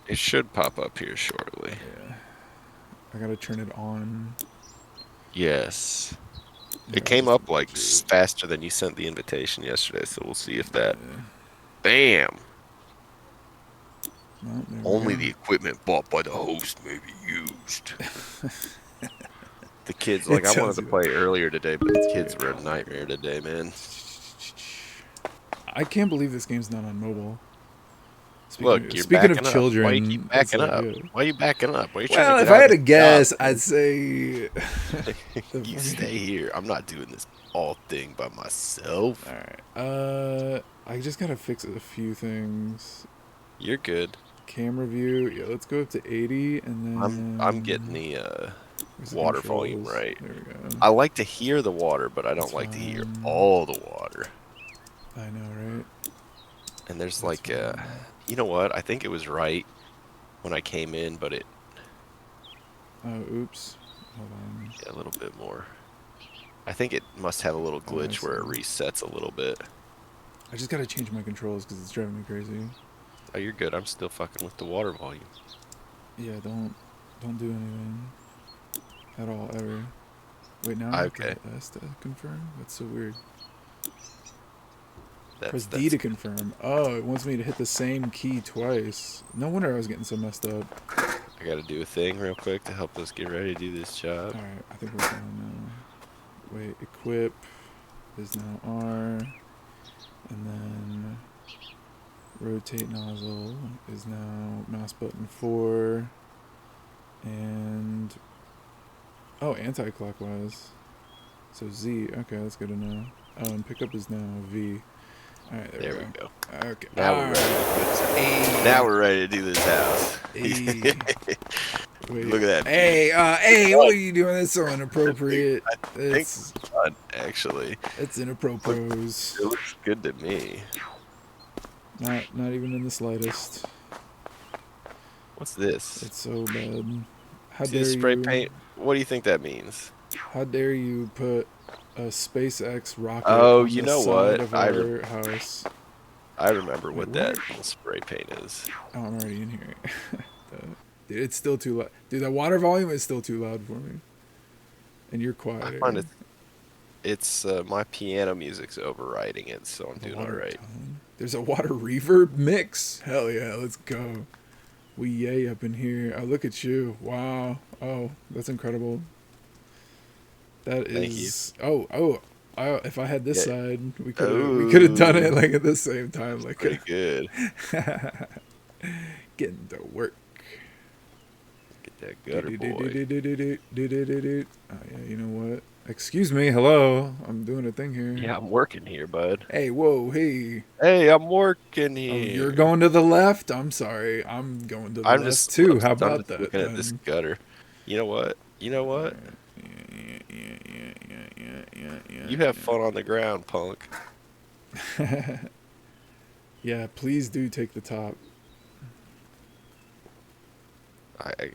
It should pop up here shortly. Yeah. I gotta turn it on. Yes. It Yeah, came just to up make like sure. faster than you sent the invitation yesterday, so we'll see if that. Yeah. Bam! Well, there we Only go. the equipment bought by the host may be used. The kids, It like, I wanted tells to you that. play earlier today, but the kids Wait. were a nightmare today, man. I can't believe this game's not on mobile. Look, you're Speaking of backing up. Why you keep children, it's backing up? yeah. Why you backing up? Why you trying to Well, get if I out of had to this job, guess, man? I'd say the You fucking. stay here. I'm not doing this all thing by myself. All right. I just gotta fix a few things. You're good. Camera view. Yeah, let's go up to 80, and I'm getting then the where's the water volume controls? right. There we go. I like to hear the water, but I That's don't like to hear fine. all the water. I know, right? And there's That's like, fine. you know what? I think it was right when I came in, but it, Oh, oops. Hold on. yeah, a little bit more. I think it must have a little Oh, I glitch see. where it resets a little bit. I just gotta change my controls because it's driving me crazy. Oh, you're good. I'm still fucking with the water volume. Yeah, don't do anything at all ever. Wait, now I have to Okay, hit S to confirm? That's so weird. Press that's D that's to confirm. Oh, it wants me to hit the same key twice. No wonder I was getting so messed up. I gotta do a thing real quick to help us get ready to do this job. Alright, I think we're fine now. Wait, equip is now R. And then rotate nozzle is now mouse button 4. And oh, anti-clockwise. So Z. Okay, that's good to know. Oh, and pickup is now V. All right, there we There we go. go. Okay. Now All we're ready to do this. right. Now Hey. we're ready to do this house. Hey. Wait. Look at that view. Hey. What are you doing? That's so inappropriate. I think It's it's fun, actually. it's Look, inappropriate. it looks good to me. Not even in the slightest. What's this? It's so bad. How See the dare spray you? paint? What do you think that means? How dare you put a SpaceX rocket Oh, on you the know side what? of our house? I remember Wait, what what? that spray paint is. Oh, I'm already in here. Dude, it's still too loud. Dude, the water volume is still too loud for me. And you're I find quieter. it's my piano music's overriding it, so I'm The doing all water right. tone. There's a water reverb mix. Hell yeah, let's go. We yay up in here. Oh, look at you. Wow. Oh, that's incredible. That Thank you. is. Oh. If I had this Yeah. side, we could have done it Oh, like at the same time, like pretty good. getting to work. Get that Do gutter do do do boy. do do do do do do do. Oh yeah, you know what? Excuse me. Hello. I'm doing a thing here. Yeah, I'm working here, bud. Hey, whoa, hey. Hey, I'm working Oh, you're here. going to the left? I'm sorry. I'm going to the I'm left just too. I'm, How I'm about just that looking at this then? gutter. You know what? You know what? Alright. You have fun on the ground, punk. Yeah. Yeah, please do take the top. I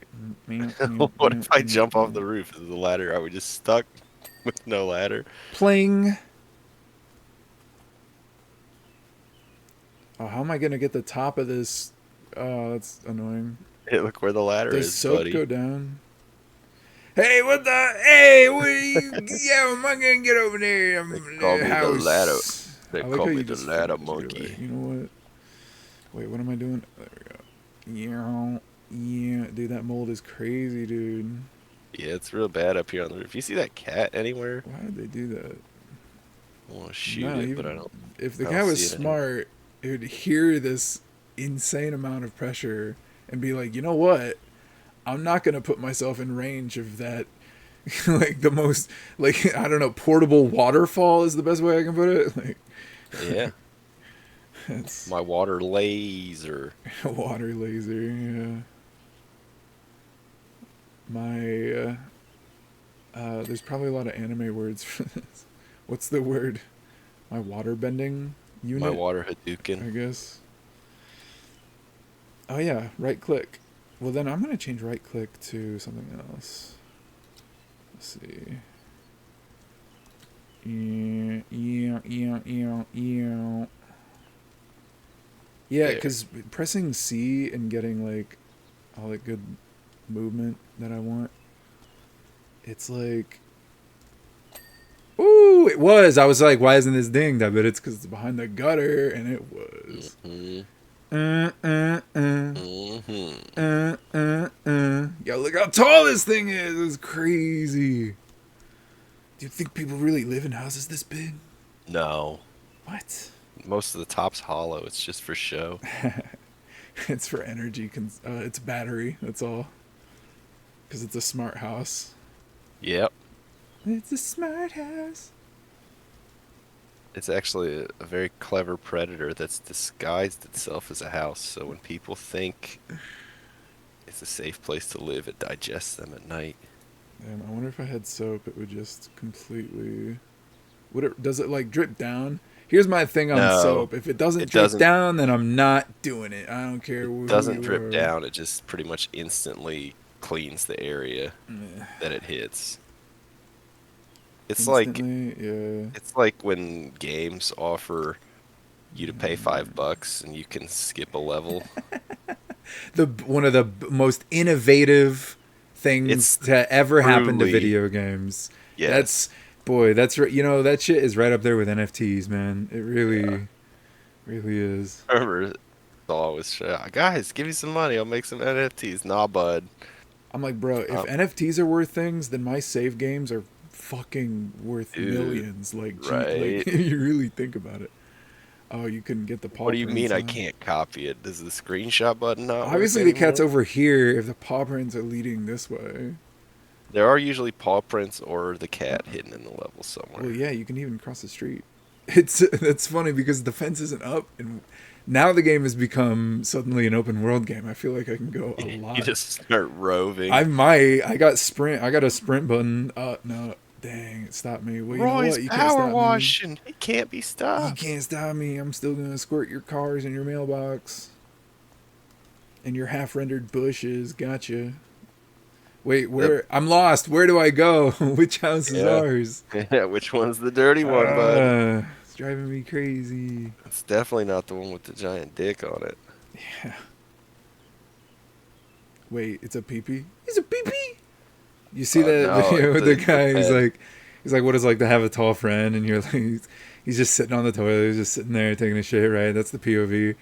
Meow, meow, what meow, if I meow, jump off meow. the roof? Is the ladder? Are we just stuck with no ladder? Pling. Oh, how am I going to get the top of this? Oh, that's annoying. Hey, look where the ladder Does is, soap buddy. go down? Hey, what the? Hey, what are you? Yeah, am I gonna get over there? I'm They in call the me the ladder. house. They I like call how me you the just ladder finished. You're monkey. like, you know what? Wait, what am I doing? There we go. Yeah, dude, that mold is crazy, dude. Yeah, it's real bad up here on the roof. You see that cat anywhere? Why did they do that? I want to shoot No, it, but even I don't. if the I don't cat was see it anywhere. smart, it would hear this insane amount of pressure and be like, you know what? I'm not gonna put myself in range of that. Like the most, like I don't know, portable waterfall is the best way I can put it. Like Yeah, it's my water laser. a water laser. Yeah. My there's probably a lot of anime words for this. What's the word? My water bending My unit, water Hadouken. I guess. Oh yeah, right click. Well then I'm gonna change right click to something else. Let's see. Yeah. Yeah, There. because pressing C and getting like all that good movement that I want, it's like, ooh, it was. I was like, why isn't this dinged? I bet it's because it's behind the gutter, and it was. Mm-hmm. Uh, uh, uh, Mm-hmm. Yo, look how tall this thing is. It's crazy. Do you think people really live in houses this big? No. What? Most of the top's hollow. It's just for show. It's for energy. It's battery. That's all. Because it's a smart house. Yep. It's a smart house. It's actually a very clever predator that's disguised itself as a house. So when people think it's a safe place to live, it digests them at night. I wonder if I had soap, it would just completely. Would it? Does it like drip down? Here's my thing on No, soap. If it doesn't it drip doesn't. down, then I'm not doing it. I don't care It who doesn't you drip are. down. It just pretty much instantly cleans the area Meh. that it hits. It's like Instantly, yeah. it's like when games offer you to pay $5 and you can skip a level. The one of the most innovative things It's to ever happen to truly video games. yes. That's boy, that's right. You know that shit is right up there with NFTs, man. It Yeah. really, really is. I remember it's always guys, give me some money. I'll make some NFTs. Nah, bud. I'm like, bro, if Um, NFTs are worth things, then my save games are fucking worth dude, millions. Like, like right? you really think about it. Oh, you couldn't get the paw What do you prints, mean I huh? can't copy it? Does the screenshot button not work Obviously, the cat's anymore? over here if the paw prints are leading this way. There are usually paw prints or the Uh, cat hidden in the level well, somewhere. yeah, you can even cross the street. That's funny because the fence isn't up, and now the game has become suddenly an open world game. I feel like I can go a You lot. just start roving. I might. I got sprint. I got a sprint button. No, dang, it stopped me. Well, you know Roy's what? You can't power stop me. washing. He can't be You stopped. can't stop me. I'm still gonna squirt your cars in your mailbox and your half-rendered bushes. Gotcha. Wait, The, where? I'm lost. Where do I go? Which house is yeah. ours? Yeah, which one's the dirty one, bud? It's driving me crazy. It's definitely not the one with the giant dick on it. Yeah. Wait, it's a pee-pee? It's a pee-pee? You see that No, video with the it's a guy? pet. He's like, what is it like to have a tall friend? And you're like, he's just sitting on the toilet. He's just sitting there taking a shit, right? That's the POV.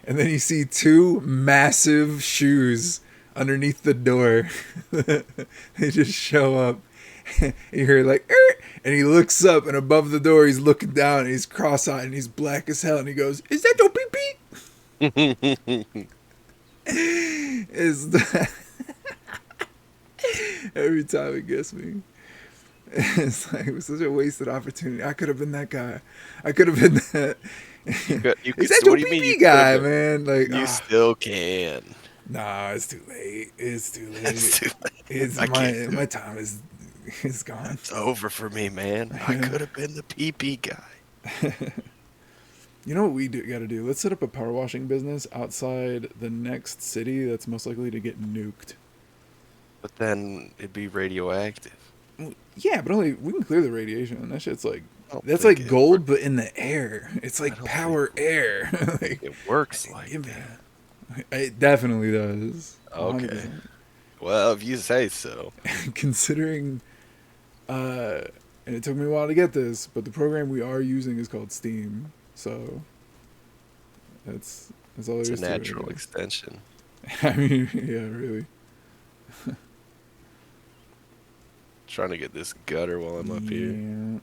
And then you see two massive shoes underneath the door. They just show up. And you hear like, "Er!" And he looks up, and above the door, he's looking down, and he's cross-eyed, and he's black as hell, and he goes, "Is that your pee-pee?" Is that every time it gets me? It's like it was such a wasted opportunity. I could have been that guy. I could have been that. You Is could. that What your do you mean? You pee could have guy, been? man? Like, You still can. nah, it's too late. It's too late. It's too late. It's I can't do my it. time is gone. It's over for me, man. I could have been the PP guy. You know what we got to do? Let's set up a power washing business outside the next city that's most likely to get nuked. But then it'd be radioactive. Well, yeah, but only we can clear the radiation. That shit's like I don't that's think like it gold, works. but in the air. It's I like don't think power air. Like, it works like give me that. that. It definitely does. Okay. 100%. Well, if you say so. Considering, and it took me a while to get this, but the program we are using is called Steam. So that's all It's there a is to it, natural I guess. extension. I mean, yeah, really. Trying to get this gutter while I'm up here. Yeah.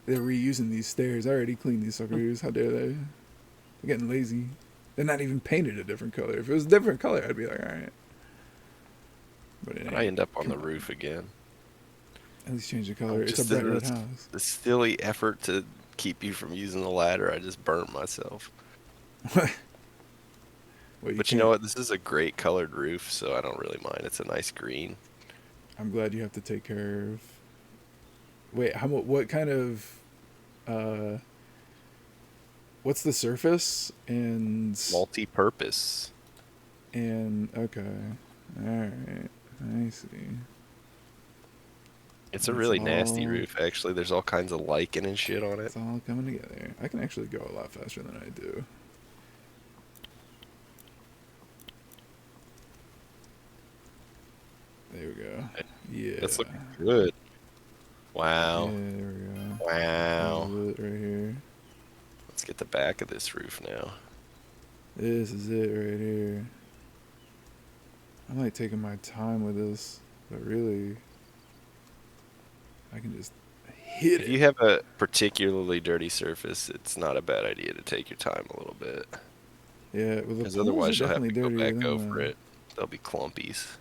They're reusing these stairs. I already cleaned these suckers. How dare they? They're getting lazy. They're not even painted a different color. If it was a different color, I'd be like, all right. But it ain't. I end up on Come the roof again. At least change the color. I'm It's a just bright in red this, house. this silly effort to keep you from using the ladder. I just burnt myself. Well, But you know what? This is a great colored roof, so I don't really mind. It's a nice green. I'm glad you have to take care of. Wait, what kind of? What's the surface and Multi-purpose. okay, all right, I see. It's a It's really nasty all roof, actually. There's all kinds of lichen and shit on it. it's all coming together. I can actually go a lot faster than I do. we go. That's Yeah. looking good. Yeah, Wow. there we go. This Wow. is it right here. Let's get the back of this roof now. This is it right here. I'm like taking my time with this, but really, I can just hit If it. you have a particularly dirty surface, it's not a bad idea to take your time a little bit. Yeah, well, the Because pools are otherwise you'll have definitely to go dirtier back than over the it. They'll be clumpies.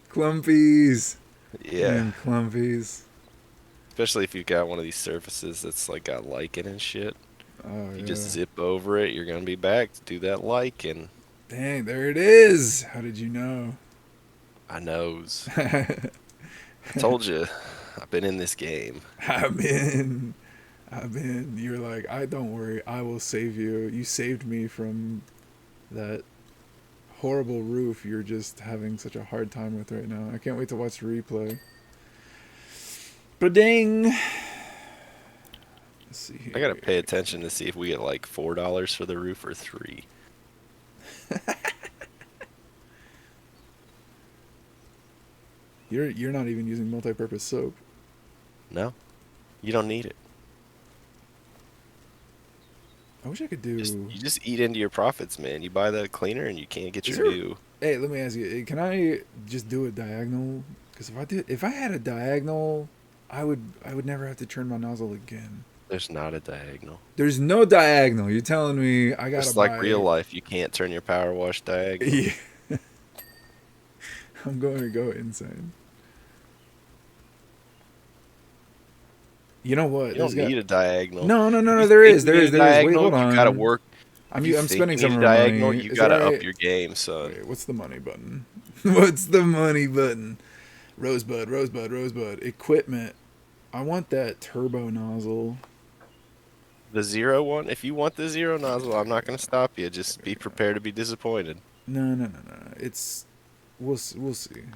clumpies. Yeah. Damn clumpies. Especially if you've got one of these surfaces that's like got lichen and shit. Oh If you just yeah. zip over it, you're gonna be back to do that lichen. Dang, there it is. How did you know? I knows. I told you, I've been in this game. I've been, You're like, I don't worry, I will save you. You saved me from that horrible roof you're just having such a hard time with right now. I can't wait to watch the replay. But dang. Let's see I gotta here. pay attention to see if we get like $4 for the roof or 3. You're not even using multi-purpose soap. No, you don't need it. I wish I could Just do. you just eat into your profits, man. You buy that cleaner and you can't get Is your there? new. Hey, let me ask you. Can I just do a diagonal? Because if I had a diagonal, I would never have to turn my nozzle again. There's not a diagonal. There's no diagonal. You're telling me I gotta Just like real buy. life, you can't turn your power wash diagonal. Yeah, I'm going to go insane. You know what? You There's don't got need a diagonal. no, no, no, If no. you There think is, you there need is, a there is. Wait, hold diagonal, you gotta on. work. If you I'm think spending you some need of a my diagonal, money. you Is it gotta up alright? your game, son. Wait, what's the money button? What's the money button? Rosebud, rosebud, rosebud. Equipment. I want that turbo nozzle. The zero one, if you want the zero nozzle, I'm not gonna stop you. Just be prepared to be disappointed. No, no, no, no. It's we'll see.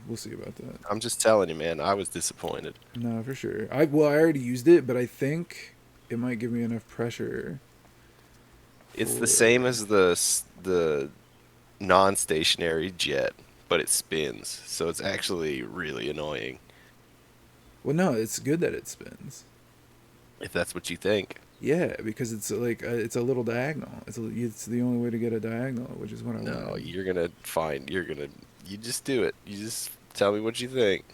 We'll see about that. I'm just telling you, man, I was disappointed. No, for sure. I already used it, but I think it might give me enough pressure It's the for. same as the non-stationary jet, but it spins, so it's actually really annoying Well, no, it's good that it spins. if that's what you think. Yeah, because it's like it's a little diagonal. It's the only way to get a diagonal, which is what I No, wanted. you just do it. You just tell me what you think.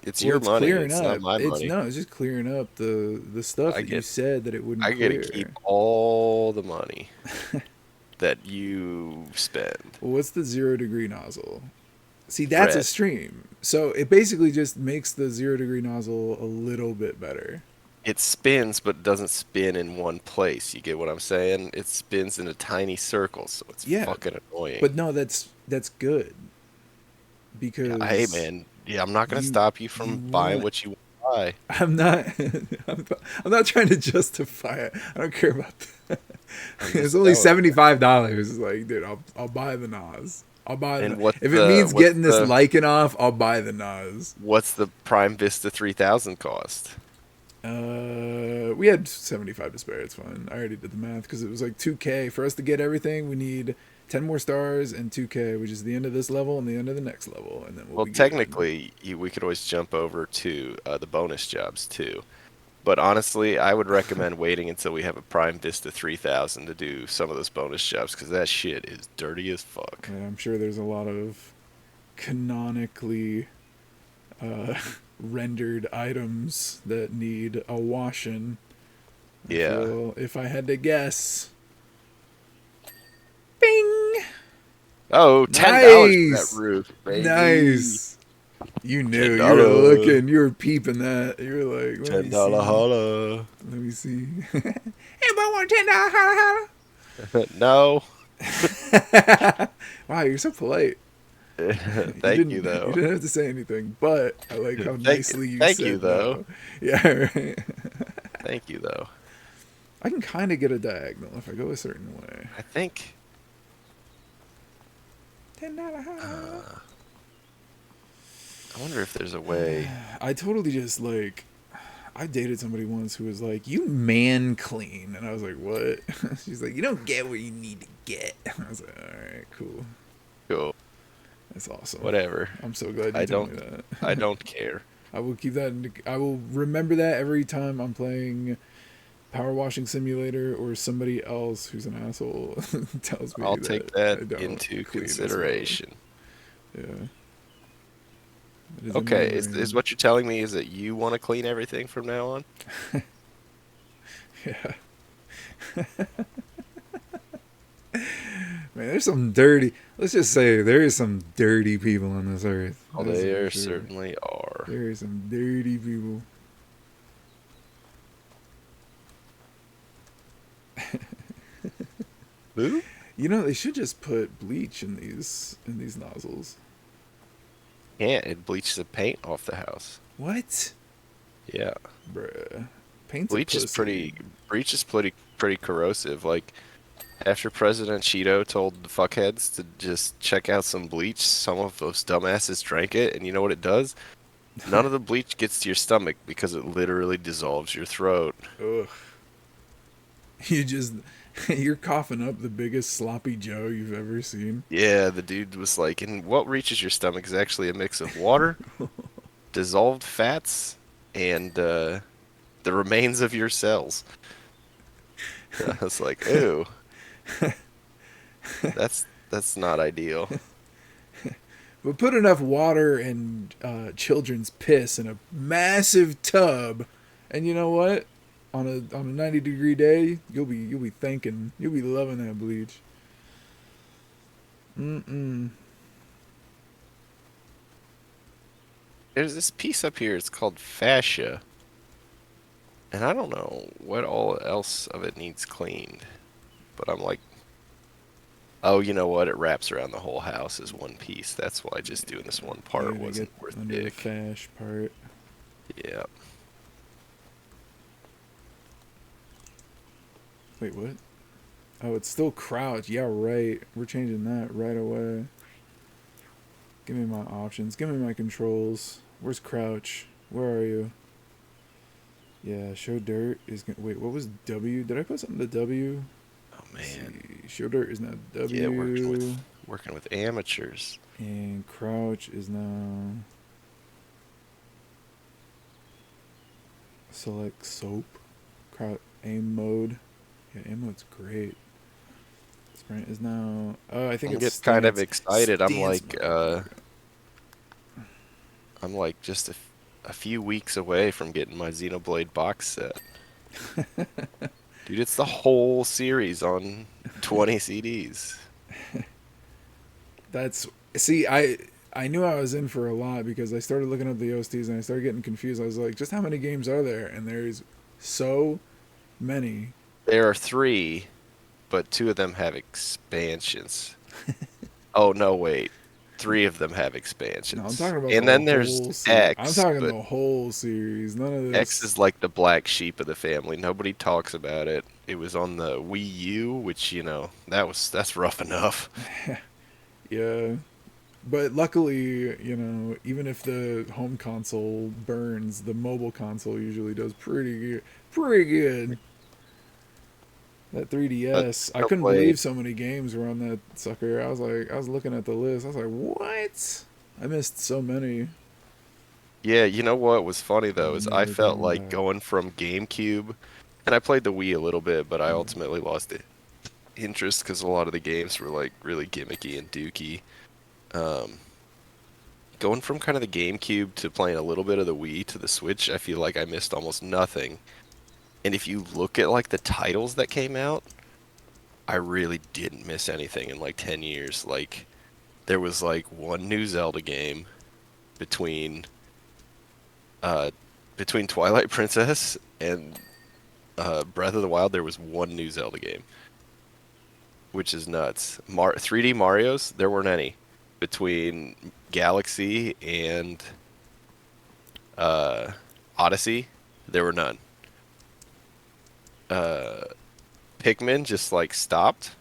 It's Well, your it's money, clearing it's not up. my It's money. no, it's just clearing up the stuff I that you get said that it wouldn't I get to keep clear. all the money that you spend. Well, what's the 0 degree nozzle? See, that's a Red. stream. So it basically just makes the 0 degree nozzle a little bit better. It spins, but it doesn't spin in one place. You get what I'm saying? It spins in a tiny circle, so it's Yeah, fucking annoying. but no, that's good Yeah, hey because man, yeah, I'm not gonna you stop you you from buying want. what you want I'm not. I'm not trying to justify it. I don't care about that. to buy. I'm It's just only telling you. $75. Like, dude, I'll buy the Nas. I'll buy the. And what's If it the means what's getting this the lichen off, I'll buy the Nas. what's the Prime Vista 3000 cost? We had 75 to spare. It's fine. I already did the math because it was like 2K for us to get everything. We need 10 more stars and 2K, which is the end of this level and the end of the next level, and then we'll Well, be good. technically, we could always jump over to the bonus jobs too. But honestly, I would recommend waiting until we have a Prime Vista 3000 to do some of those bonus jobs because that shit is dirty as fuck. Yeah, I'm sure there's a lot of canonically uh, rendered items that need a washing. Yeah. If I had to guess, Bing! Oh, $10 for that Nice! roof, baby. Nice! You Ten knew. You were dollar, looking. You were peeping that. You were like, let me $10 see. holla. Let me see. Anybody want $10? Holla, No. holla. Wow, you're so polite. You Thank you didn't. You though. didn't have to say anything, but I like how Thank nicely you thank you said though. no. Yeah, right. Thank you though. I can kind of get a diagonal if I go a certain way. I think $10. uh, I wonder if there's a way. I totally just like I dated somebody once who was like, "You man clean," and I was like, "What?" She's like, "You don't get where you need to get." I was like, "All right, cool. Cool. That's awesome. Whatever. I'm so glad you I told don't me I that." don't care. I will keep that. I will remember that every time I'm playing Power Washing Simulator or somebody else who's an asshole tells me I'll take that that I don't into clean as well. consideration. Yeah, it is in my Okay, is brain. what you're telling me is that you want to clean everything from now on? Yeah, man. There's some dirty. Let's just say there is some dirty people on this earth. Oh, That's for there sure. certainly are. There is some dirty people. Who? You know, they should just put bleach in these nozzles. Can't. It bleaches the paint off the house. What? Yeah. Bruh. Paint's a Bleach is pussy. pretty bleach is pretty corrosive. Like after President Cheeto told the fuckheads to just check out some bleach, some of those dumbasses drank it, and you know what it does? None of the bleach gets to your stomach because it literally dissolves your throat. Ugh. You just you're coughing up the biggest sloppy Joe you've ever seen. Yeah, the dude was like, and what reaches your stomach is actually a mix of water, dissolved fats, and the remains of your cells. I was like, ooh, that's not ideal. But put enough water and children's piss in a massive tub, and you know what? On a 90-degree day, you'll be thanking, you'll be loving that bleach. Mm-mm. There's this piece up here, it's called fascia, and I don't know what all else of it needs cleaned, but I'm like, oh, you know what? It wraps around the whole house as one piece. That's why just doing this one You part gotta get wasn't worth under the dick. fash part. Yeah. Wait, what? Oh, it's still crouch. Yeah, right. We're changing that right away. Give me my options. Give me my controls. Where's crouch? Where are you? Yeah, show dirt is gonna. Wait, what was W? Did I put something to W? Oh Let's man. see. Show dirt is now Yeah, W. working with amateurs. And crouch is now. Select soap. Crouch aim mode. Yeah, aim mode's great. Sprint is now. Oh, I think I'm it's getting kind of stance. excited. Stance mode. There I'm like just a few weeks away from getting my Xenoblade box set. we go. Dude, it's the whole series on 20 CDs. That's see, I knew I was in for a lot because I started looking up the OSTs and I started getting confused. I was like, just how many games are there? And there's so many. There are three, but two of them have expansions. Oh, no, wait. Three of them have No, I'm expansions. talking about And the then there's whole series. I'm X, talking but the whole series. None of X this. is like the black sheep of the family. Nobody talks about it. It was on the Wii U, which, that's rough enough. Yeah. But luckily, even if the home console burns, the mobile console usually does pretty good. Pretty good. That But 3DS, I couldn't Xenoblade, believe so many games were on that sucker. I was looking at the list. I was like, what? I missed so many. yeah, you know what was funny though is I Never felt coming like back. going from GameCube, and I played the Wii a little bit, but I Yeah. ultimately lost interest because a lot of the games were like really gimmicky and dooky. Um, Going from kind of the GameCube to playing a little bit of the Wii to the Switch, I feel like I missed almost nothing. And if you look at like the titles that came out, I really didn't miss anything in like 10 years. Like there was like one new Zelda game between uh between Twilight Princess and Breath of the Wild. There was one new Zelda game, which is nuts. 3D Mario's, there weren't any. Between Galaxy and uh Odyssey, there were none. Uh Pikmin just like stopped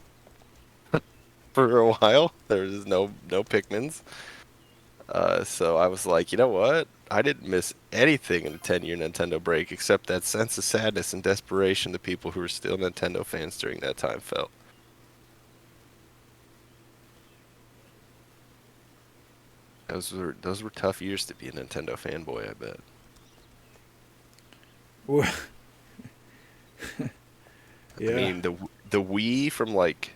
for a while. There was no Pikmins. So I was like, you know what? I didn't miss anything in a 10-year Nintendo break except that sense of sadness and desperation the people who were still Nintendo fans during that time felt. Those were tough years to be a Nintendo fanboy, I bet. Well, I yeah, mean, the Wii from like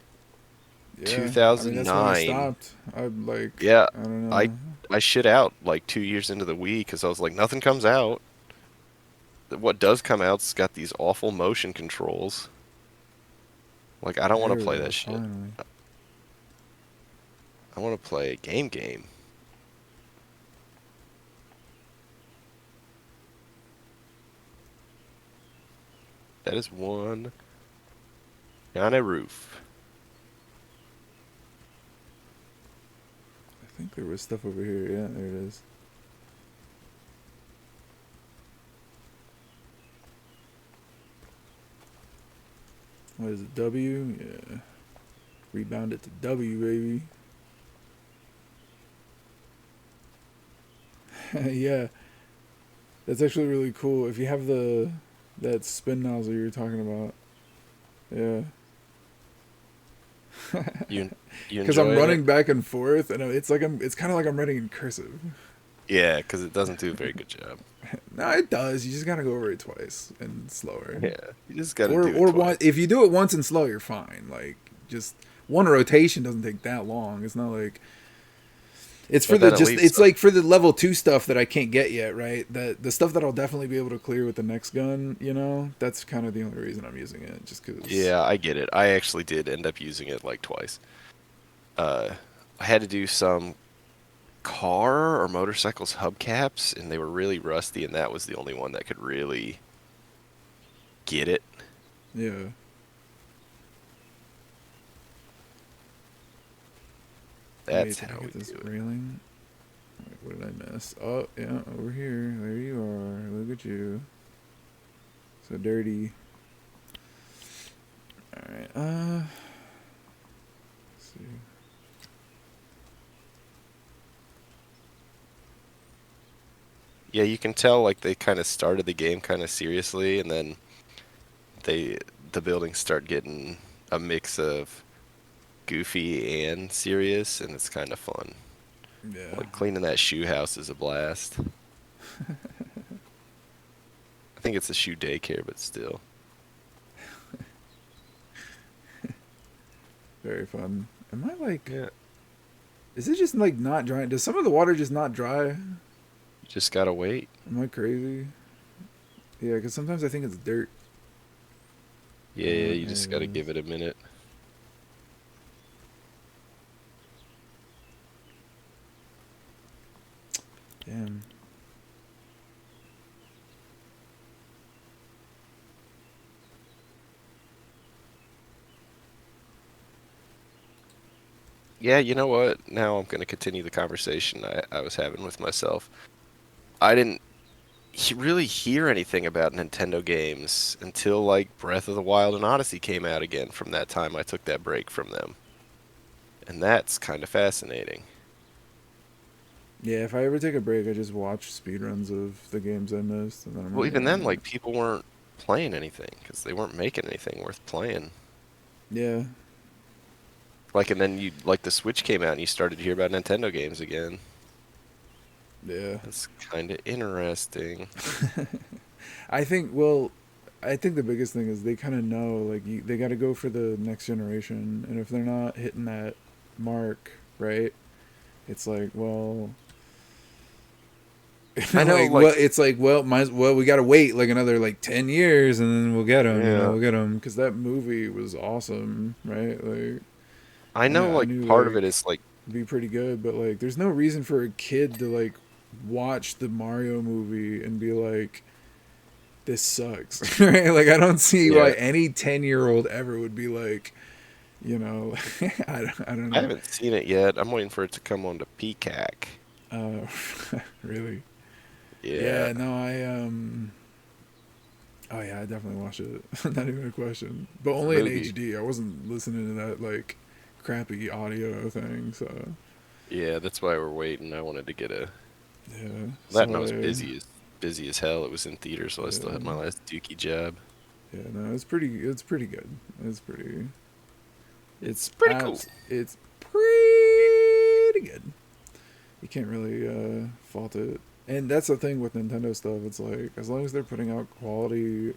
yeah. I mean, that's when I 2009. stopped. I'm like, Yeah, I don't I know. I shit out like 2 years into the Wii because I was like, nothing comes out. What does come out's got these awful motion controls. Like, I don't want to There we play go. that shit. Finally. I want to play a game. That is one on a roof. I think there was stuff over here. Yeah, there it is. What is it? W? Yeah. Rebound it to W, baby. Yeah, that's actually really cool. If you have the that spin nozzle you were talking about, yeah. You you Because I'm enjoying it? running back and forth, and it's kind of like I'm running in cursive. Yeah, because it doesn't do a very good job. No, it does. You just gotta go over it twice and slower, Yeah, you just got to or do it or one. twice. If you do it once and slow, you're fine. Like just one rotation doesn't take that long. It's not like it's for But the then it just. leaves It's like for the level 2 stuff that I can't get yet, right? The stuff that I'll definitely be able to clear with the next gun. That's kind of the only reason I'm using it, just because. Yeah, I get it. I actually did end up using it like twice. Uh, I had to do some car or motorcycles hubcaps, and they were really rusty, and that was the only one that could really get it. Yeah. Wait, That's did I how get we this do it. railing? Wait, what did I miss? Oh, yeah, over here. There you are. Look at you. So dirty. All right. Let's see. Yeah, you can tell like they kind of started the game kind of seriously, and then they the buildings start getting a mix of goofy and serious, and it's kind of fun. Yeah. Like cleaning that shoe house is a blast. I think it's a shoe daycare, but still. Very fun. Am I like? Yeah, Is it just like not dry? Does some of the water just not dry? you just gotta wait. Am I crazy? Yeah, because sometimes I think it's dirt. Yeah, you There just it gotta is. give it a minute. Damn. Yeah, you know what? Now I'm gonna continue the conversation I was having with myself. I didn't really hear anything about Nintendo games until like Breath of the Wild and Odyssey came out again from that time I took that break from them. And that's kind of fascinating. Yeah, if I ever take a break, I just watch speedruns of the games I missed, and then I'm Well, like, even all then, right. like people weren't playing anything because they weren't making anything worth playing. Yeah, Like, and then you like the Switch came out and you started to hear about Nintendo games again. yeah. That's kind of interesting. Well, I think the biggest thing is they kind of know, like, they got to go for the next generation, and if they're not hitting that mark, right, it's like, well, I know, like, like, well, it's like, well, we got to wait like another like 10 years, and then we'll get them. yeah, We'll get them because that movie was awesome, right? Like, I know, I like knew part of it like is like, it'd be pretty good, but like, there's no reason for a kid to like watch the Mario movie and be like, this sucks, right? Like, I don't see why yeah, any 10-year-old ever would be like, I don't I know. haven't seen it yet. I'm waiting for it to come on to Peacock. Uh, really? Yeah, Yeah, no, oh yeah, I definitely watched it. Not even a question, but the only in movie. HD. I wasn't listening to that like crappy audio thing. So Yeah, that's why we're waiting. I wanted to get a Yeah. That So and I was busy as hell. It was in theaters while I still had my yeah, last Dookie job. yeah. No, it's pretty. It's pretty good. It's pretty. It's pretty cool. It's pretty good. You can't really fault it. And that's the thing with Nintendo stuff. It's like as long as they're putting out quality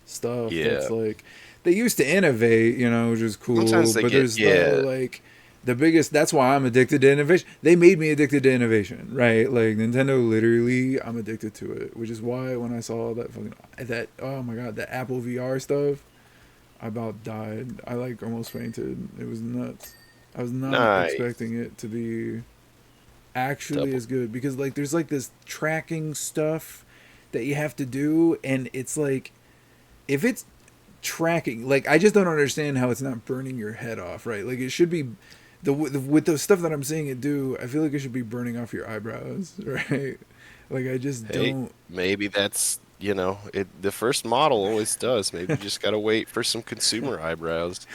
stuff, Yeah. that's like they used to innovate, which is cool. Sometimes they But get there's no like the biggest. That's why I'm addicted to innovation. They made me addicted to innovation, right? Like Nintendo, literally, I'm addicted to it. Which is why when I saw that oh my god, that Apple VR stuff, I about died. I like almost fainted. It was nuts. I was not nice. expecting it to be actually Double. as good because like there's like this tracking stuff that you have to do and it's like if it's tracking like I just don't understand how it's not burning your head off, right? Like it should be with the stuff that I'm seeing it do, I feel like it should be burning off your eyebrows, right? Like I just Hey, don't. maybe that's, the first model always does. Maybe you just gotta wait for some consumer eyebrows.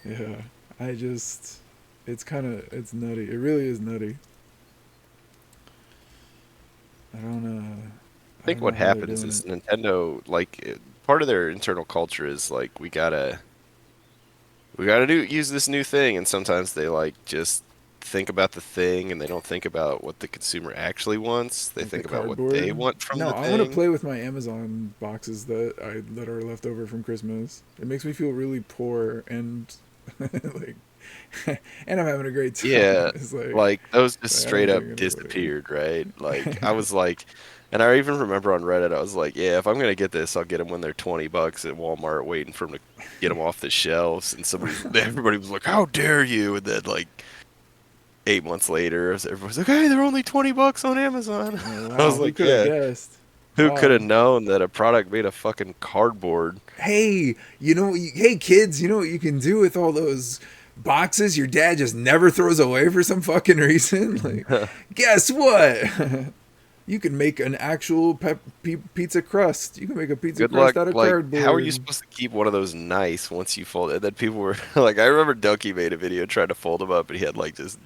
Yeah, I just it's kind of it's nutty. It really is nutty. I don't I I think don't know what how they're happens doing is it. Nintendo, like, part of their internal culture is like we gotta use this new thing, and sometimes they like just think about the thing and they don't think about what the consumer actually wants. They Like the think about what they cardboard. want from No, the I want to thing. play with my Amazon boxes that are left over from Christmas. It makes me feel really poor and like, and I'm having a great time. Yeah, It's like those just like I straight don't up think anybody. disappeared, right? Like I was like, and I even remember on Reddit, I was like, yeah, if I'm gonna get this, I'll get them when they're $20 at Walmart, waiting for them to get them off the shelves. And everybody was like, how dare you? And then like 8 months later, everyone's like, hey, they're only $20 on Amazon. Oh, I wow, was who like, could have yeah, guessed? who could have Wow. known that a product made of fucking cardboard? Hey, hey kids, you know what you can do with all those boxes your dad just never throws away for some fucking reason? Like, guess what? You can make an actual pizza crust. You can make a pizza Good crust luck. out of Like, how are you cardboard. supposed to keep one of those nice once you fold it? And then people were like, I remember Donkey made a video trying to fold them up, and he had like just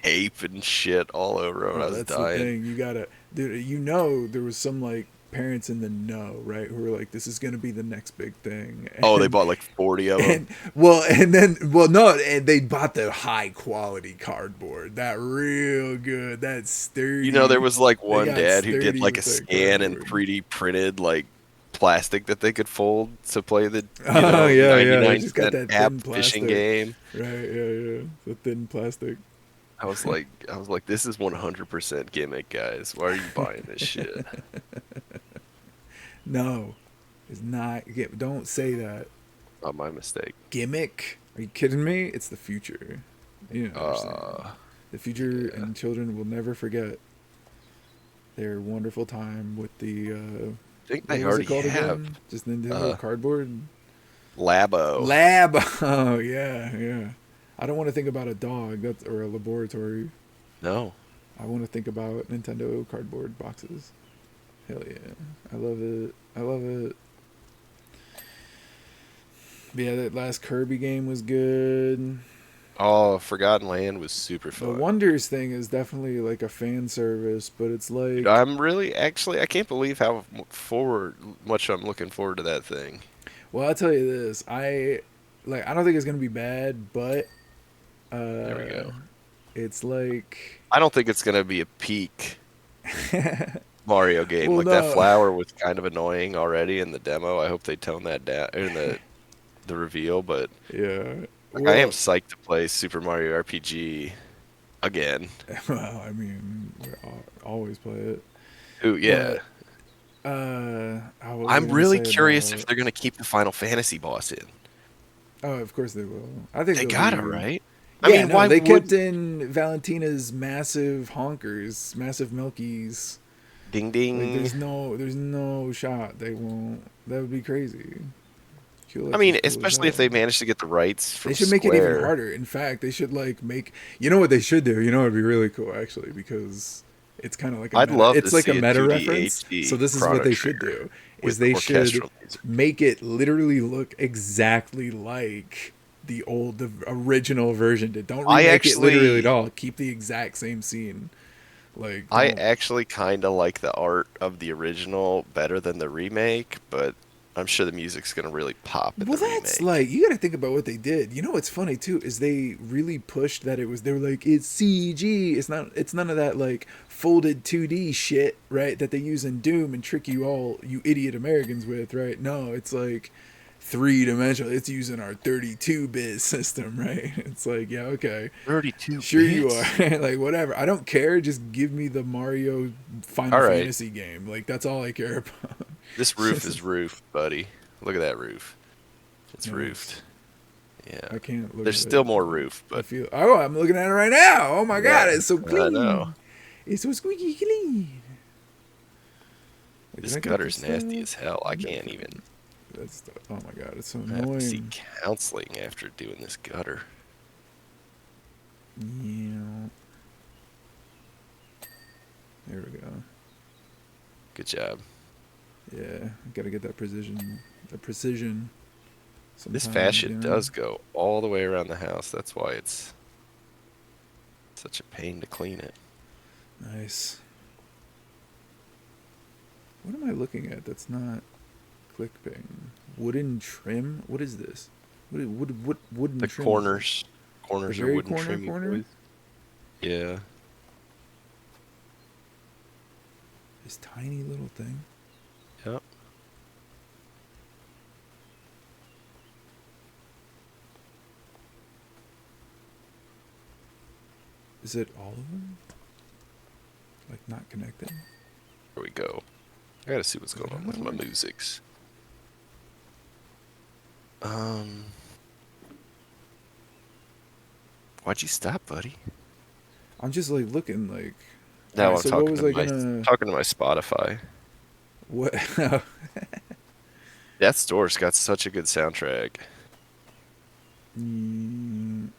tape and shit all over him, and I Oh, was that's the dying. thing. You gotta, dude. There was some like parents in the know, right? Who were like, "This is gonna be the next big thing," Oh, they and bought like 40 of them. and well, and then well, no, and they bought the high quality cardboard, that real good, that There sturdy. was like They one got dad who did sturdy like a with that scan and cardboard. 3D printed like plastic that they could fold to play the, Oh yeah, yeah. They 99 just got cent that app thin fishing plastic, game. right? Yeah, yeah. The thin plastic. I was like, this is 100% gimmick, guys. Why are you buying this shit? No, it's not. Don't say that. Not my mistake. Gimmick? Are you kidding me? It's the future. You don't understand. Uh, The future yeah. and children will never forget their wonderful time with the I think what they was it already called have. again? Just Nintendo Uh, cardboard Labo. lab. Oh yeah, yeah. I don't want to think about a dog that's or a laboratory. No. I want to think about Nintendo cardboard boxes. Hell yeah, I love it. I love it. But yeah, that last Kirby game was good. Oh, Forgotten Land was super The fun. Wonders thing is definitely like a fan service, but it's Dude, like, I'm really actually I can't believe how much I'm looking forward to that thing. well, I'll tell you this, I don't think it's gonna be bad, but There we uh, go. it's like, I don't think it's gonna be a peak Mario game. well, Like that no, flower was kind of annoying already in the demo. I hope they tone that down in the reveal, but yeah, like I am well, psyched to play Super Mario RPG again. well, I mean, always play it, Ooh, yeah. but what was I I'm gonna really say curious if about? they're gonna keep the Final Fantasy boss in. Oh, of course they will. I think They they'll gotta, do. right? I Yeah, mean, no, why they kept would in Valentina's massive honkers, massive milkies. Ding Like Ding? there's no shot they won't. That would be crazy. I QLX mean, is cool as especially if hell. they manage to get the rights They from should make it even Square. harder. In fact, they should like make. You know what they should do? You know what would be really cool actually because it's kind of like a I'd meta. love to It's like a see a meta 2D reference. So HD this is what Chrono they should Trigger do: is with they should orchestral music. make it literally look exactly like the original version did. Don't I remake it literally at actually all. Keep the exact same scene. Like, I don't. actually kind of like the art of the original better than the remake, but I'm sure the music's gonna really pop in Well, the that's remake. like you got to think about what they did. You know what's funny too is they really pushed that it was. They were like it's CG. It's not. It's none of that like folded 2D shit, right? That they use in Doom and trick you all, you idiot Americans with, right? No, it's like three-dimensional. It's using our 32-bit system, right? It's like yeah, okay, 32 sure you are. bits? Like whatever. I don't care. Just give me the Mario Final All right. Fantasy game. Like that's all I care about. This roof is roofed, buddy. Look at that roof. It's Nice. roofed. Yeah. I can't look There's at still it, more but roof, I but feel. Oh, I'm looking at it right now. Oh my god, yeah, it's so I know. clean. It's so squeaky clean. Like, did This I get gutter's this nasty stuff? as hell. I can't even. Definitely. That's the. Oh my god, it's so I have to seek annoying. counseling after doing this gutter. Yeah. There we go. Good job. Yeah, gotta get that precision. The precision. This Sometimes, fascia does go all the way around the house. That's why it's such a pain to clean it. Nice. What am I looking at? That's not clickbait. Wooden trim. What is this? What wooden The trim is this? corners, The corners are very wooden corner trim, you corner. boys. Yeah. This tiny little thing. Yep. Is it all of them? Like not connected? There we go. I gotta see what's Is going that on how with that my works? musics. Um, why'd you stop, buddy? I'm just like looking like. All Now right. I'm So what talking was to I my gonna? talking to my Spotify. What? That store's got such a good soundtrack. Mm,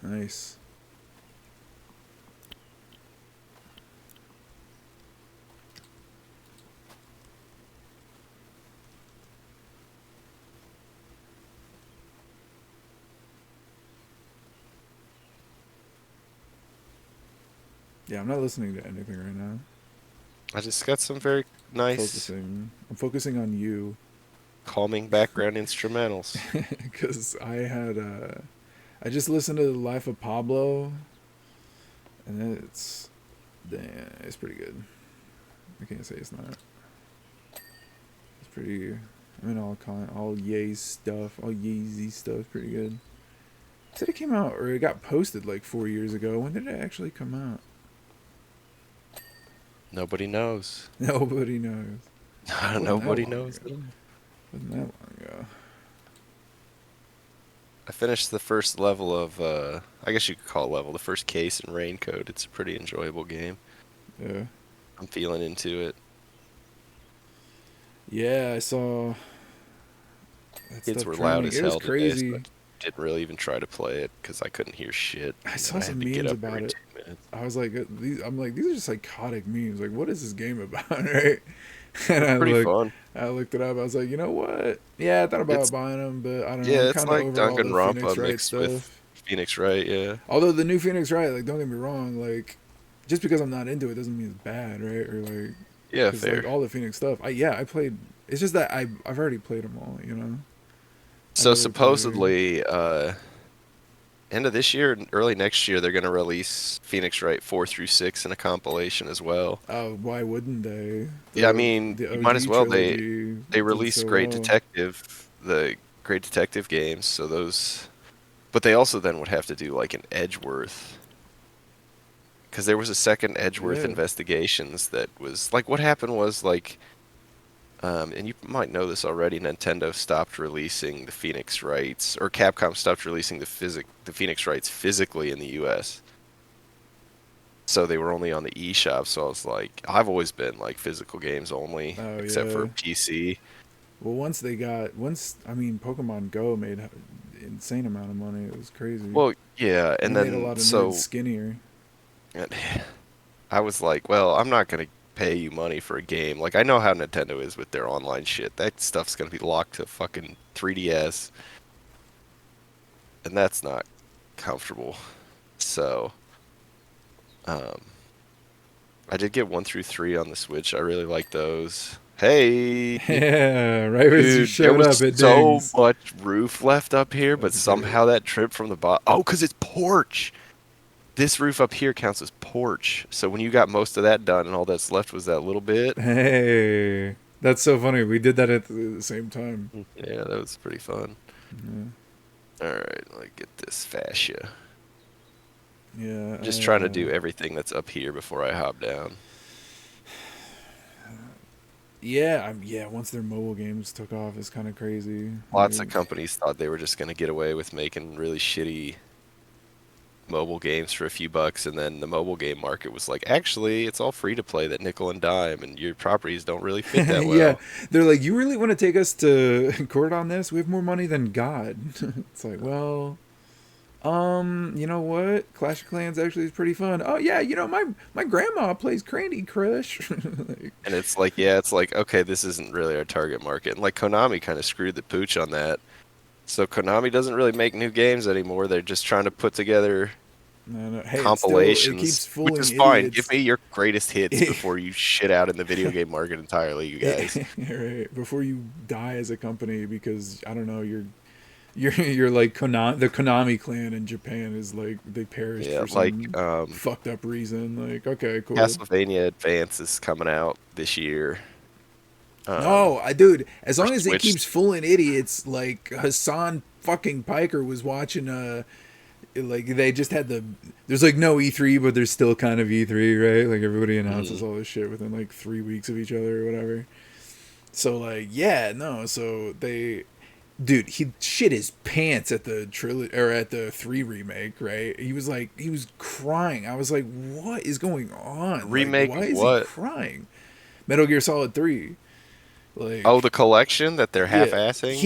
nice. Yeah, I'm not listening to anything right now. I just got some very nice, Focusing. I'm focusing on you calming background instrumentals. because I had. I just listened to the Life of Pablo, and it's. Damn, it's pretty good. I can't say it's not. It's pretty. I mean, all Ye's stuff, all Yeezy stuff, pretty good. It said it came out or it got posted like 4 years ago. When did it actually come out? Nobody knows. Nobody knows. It wasn't that Nobody long knows ago. at all. Wasn't that long ago. I finished the first level of, I guess you could call it level, the first case in Raincoat. It's a pretty enjoyable game. Yeah. I'm feeling into it. Yeah, I saw that Kids stuff were loud trending. as It was hell today, so I crazy. didn't really even try to play it because I couldn't hear shit. I And then saw I had some to get memes up about every it. 2 minutes. I was like, I'm like, these are just psychotic memes. Like, what is this game about, right? And They're pretty fun. I looked it up. I was like, you know what? Yeah, I thought about It's, buying them, but I don't know. yeah, I'm it's kind of like over all the Danganronpa Phoenix Wright mixed with stuff. Phoenix Wright, yeah. Although the new Phoenix Wright, like, don't get me wrong, like, just because I'm not into it doesn't mean it's bad, right? Or like, Yeah, because like fair. all the Phoenix stuff, I played. It's just that I've already played them all, you know. I So really play. supposedly, end of this year and early next year, they're gonna release Phoenix Wright 4 through 6 in a compilation as well. Why wouldn't they? Yeah, I mean, The you might as OG well. They trilogy they did released so Great well. Detective, the Great Detective games, so those, but they also then would have to do like an Edgeworth, because there was a second Edgeworth Yeah. Investigations that was like what happened was like, and you might know this already, Nintendo stopped releasing the Phoenix Wrights, or Capcom stopped releasing the Phoenix Wrights physically in the U.S. So they were only on the eShop. So I was like, I've always been like physical games only, Oh except for yeah. PC. Well, once I mean, Pokemon Go made an insane amount of money. It was crazy, Well, yeah, and and it made a then lot of nerds so skinnier. I was like, well, I'm not gonna pay you money for a game. Like I know how Nintendo is with their online shit. That stuff's gonna be locked to fucking 3DS, and that's not comfortable. So Um, I did get 1 through 3 on the Switch. I really like those. Hey, Yeah, right as you dude, there showed was up, it so dings. much roof left up here, but Let's get it. somehow that trip from the bottom. Oh, because it's porch. This roof up here counts as porch. So when you got most of that done and all that's left was that little bit. Hey, that's so funny. We did that at the same time. Yeah, that was pretty fun. Yeah, All right, let me get this fascia. yeah. Just trying to do everything that's up here before I hop down. Yeah, yeah. Once their mobile games took off, it's kind of crazy. Lots of Like, companies thought they were just going to get away with making really shitty mobile games for a few bucks, and then the mobile game market was like, actually, it's all free to play that nickel and dime, and your properties don't really fit that yeah, well. they're like, you really want to take us to court on this? We have more money than God. It's like, well, you know what? Clash of Clans actually is pretty fun. Oh yeah, you know my grandma plays Candy Crush. Like, And it's like, yeah, it's like, okay, this isn't really our target market. And like Konami kind of screwed the pooch on that. So Konami doesn't really make new games anymore. They're just trying to put together no, no. Hey, it compilations, keeps which fooling is fine. Give idiots. me your greatest hits before you shit out in the video game market entirely, you guys. Right, before you die as a company because I don't know you're like the Konami clan in Japan is like they perished Yeah, for like some fucked up reason. Like, okay, cool. Castlevania Advance is coming out this year. No, dude, as For long as it Switch. keeps fooling idiots, like Hassan fucking Piker was watching like they just had there's like no E3 but there's still kind of E3, right? Like everybody announces Mhm. all this shit within like 3 weeks of each other or whatever. So like, yeah, no, so they dude, he shit his pants at the trilogy or at the 3 remake, right? He was like he was crying. I was like, "What is going on? Like Remake why of is he what? crying?" Metal Gear Solid 3. Oh, Like, the collection that they're yeah, half-assing?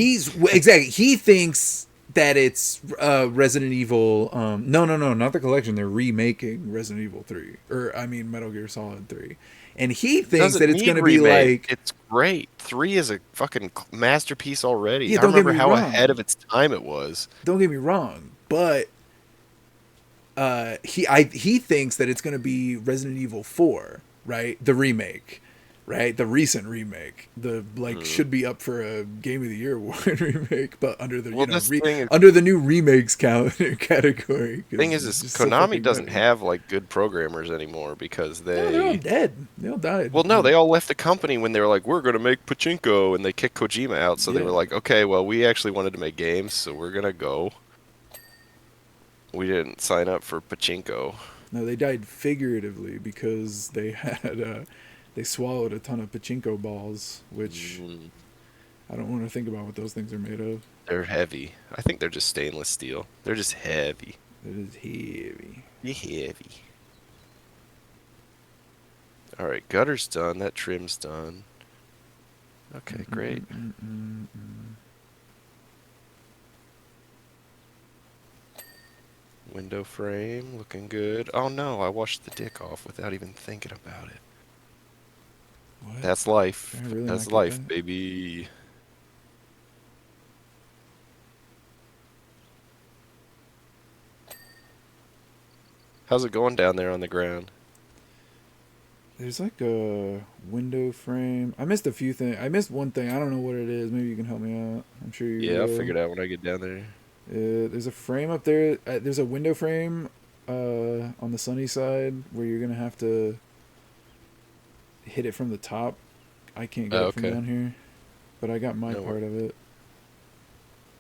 exactly. He thinks that it's Resident Evil. No, no, no, not the collection. They're remaking Resident Evil 3, or I mean Metal Gear Solid 3, and he It thinks doesn't that it's need gonna be remake. like, It's great. 3 is a fucking masterpiece already. yeah, I don't get remember me how ahead wrong, of its time it was. don't get me wrong, but he thinks that it's gonna be Resident Evil 4, right? The remake, right? The recent remake, the like Mm. should be up for a Game of the Year award remake, but under the Well, this thing is under the new remakes count category thing because there's is just so Konami fucking doesn't many. have like good programmers anymore because No, they're all they dead. They all died. well, no, they all left the company when they were like, we're gonna make pachinko, and they kicked Kojima out. So they were Yeah, like, okay, well, we actually wanted to make games, so we're gonna go. We didn't sign up for pachinko. no, they died figuratively because they had they swallowed a ton of pachinko balls, which Mm, I don't want to think about what those things are made of. they're heavy. I think they're just stainless steel. They're just heavy. It is heavy. Be heavy. All right, gutter's done. That trim's done. Okay, great. Mm-mm-mm-mm-mm. Window frame looking good. Oh no, I washed the dick off without even thinking about it. What? That's Did life. I really That's not get life, that? baby. How's it going down there on the ground? There's like a window frame. I missed a few things. I missed one thing. I don't know what it is. Maybe you can help me out. I'm sure you Yeah, I'll will. figure it out when I get down there. There's a frame up there. There's a window frame on the sunny side where you're gonna have to hit it from the top. I can't get Oh, it from okay. down here, but I got my No part worries. of it.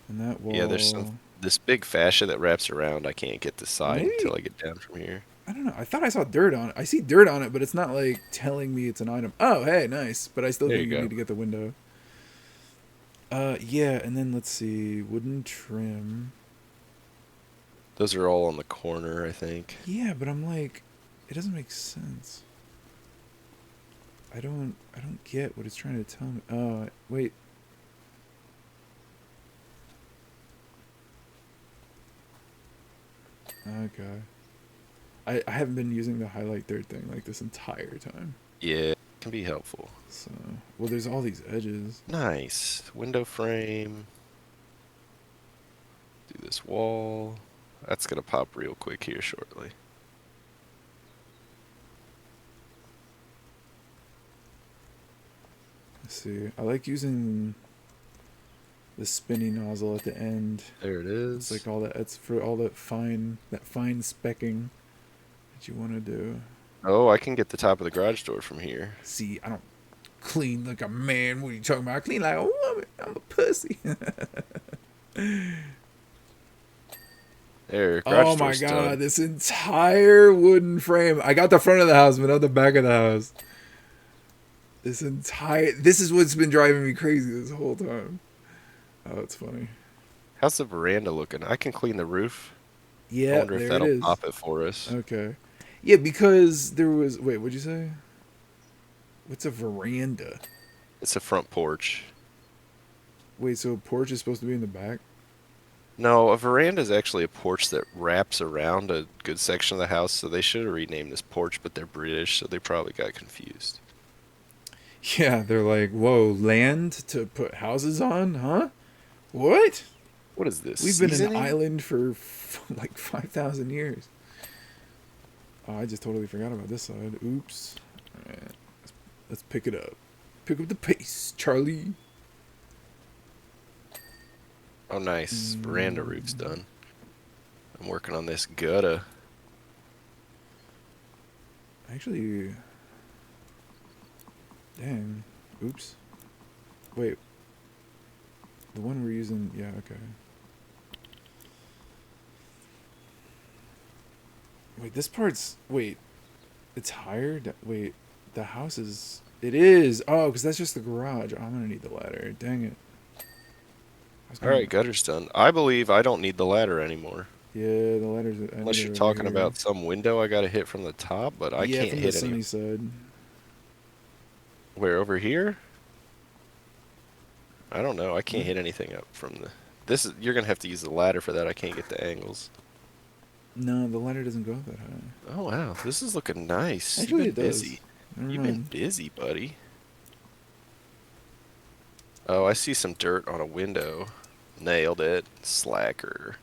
And that Yeah, there's some wall, this big fascia that wraps around. I can't get the side until maybe I get down from here. I don't know. I thought I saw dirt on it. I see dirt on it, but it's not like telling me it's an item. Oh, hey, nice. But I still There you think you go. need to get the window. Yeah, and then let's see, wooden trim. Those are all on the corner, I think. Yeah, but I'm like, it doesn't make sense. I don't get what it's trying to tell me. Oh, wait. Okay. I haven't been using the highlight third thing like this entire time. Yeah, it can be helpful. So, well, there's all these edges. Nice. Window frame. Do this wall. That's gonna pop real quick here shortly. Let's see. I like using the spinny nozzle at the end. There it It's like is. all that. It's for all that fine specking that you want to do. Oh, I can get the top of the garage door from here. See, I don't clean like a man. What are you talking about? I clean like a woman. I'm a pussy. There, garage Oh my door's god, done. this entire wooden frame. I got the front of the house, but not the back of the house. This is what's been driving me crazy this whole time. Oh, it's funny. How's the veranda looking? I can clean the roof. I Yeah, wonder if there it that'll is. pop it for us. Okay. Yeah, because there was. Wait, what'd you say? What's a veranda? It's a front porch. Wait, so a porch is supposed to be in the back? No, a veranda is actually a porch that wraps around a good section of the house, so they should have renamed this porch, but they're British, so they probably got confused. Yeah, they're like, whoa, land to put houses on, huh? What? What is this? We've been an Seasoning? island for like 5,000 years. Oh, I just totally forgot about this side. Oops. Alright, let's pick it up. Pick up the pace, Charlie. Oh, nice. Veranda roof's Mm, done. I'm working on this gutta. actually, dang. Oops. Wait, the one we're using. Yeah, okay. Wait, this part's. Wait, it's higher? Wait, the house is. It is. Oh, because that's just the garage. Oh, I'm going to need the ladder. Dang it. I was All going right, to. gutter's done. I believe I don't need the ladder anymore. Yeah, the ladder's. I need Unless it you're over talking here. about some window I gotta hit from the top, but I Yeah, can't from the hit any. sunny side. Where, over here? I don't know. I can't Hmm? hit anything up from the. This is. You're gonna have to use the ladder for that. I can't get the angles. No, the ladder doesn't go that high. Oh wow, this is looking nice. You've Actually, been it does. busy. Never You've been mind. busy, buddy. Oh, I see some dirt on a window. Nailed it. Slacker.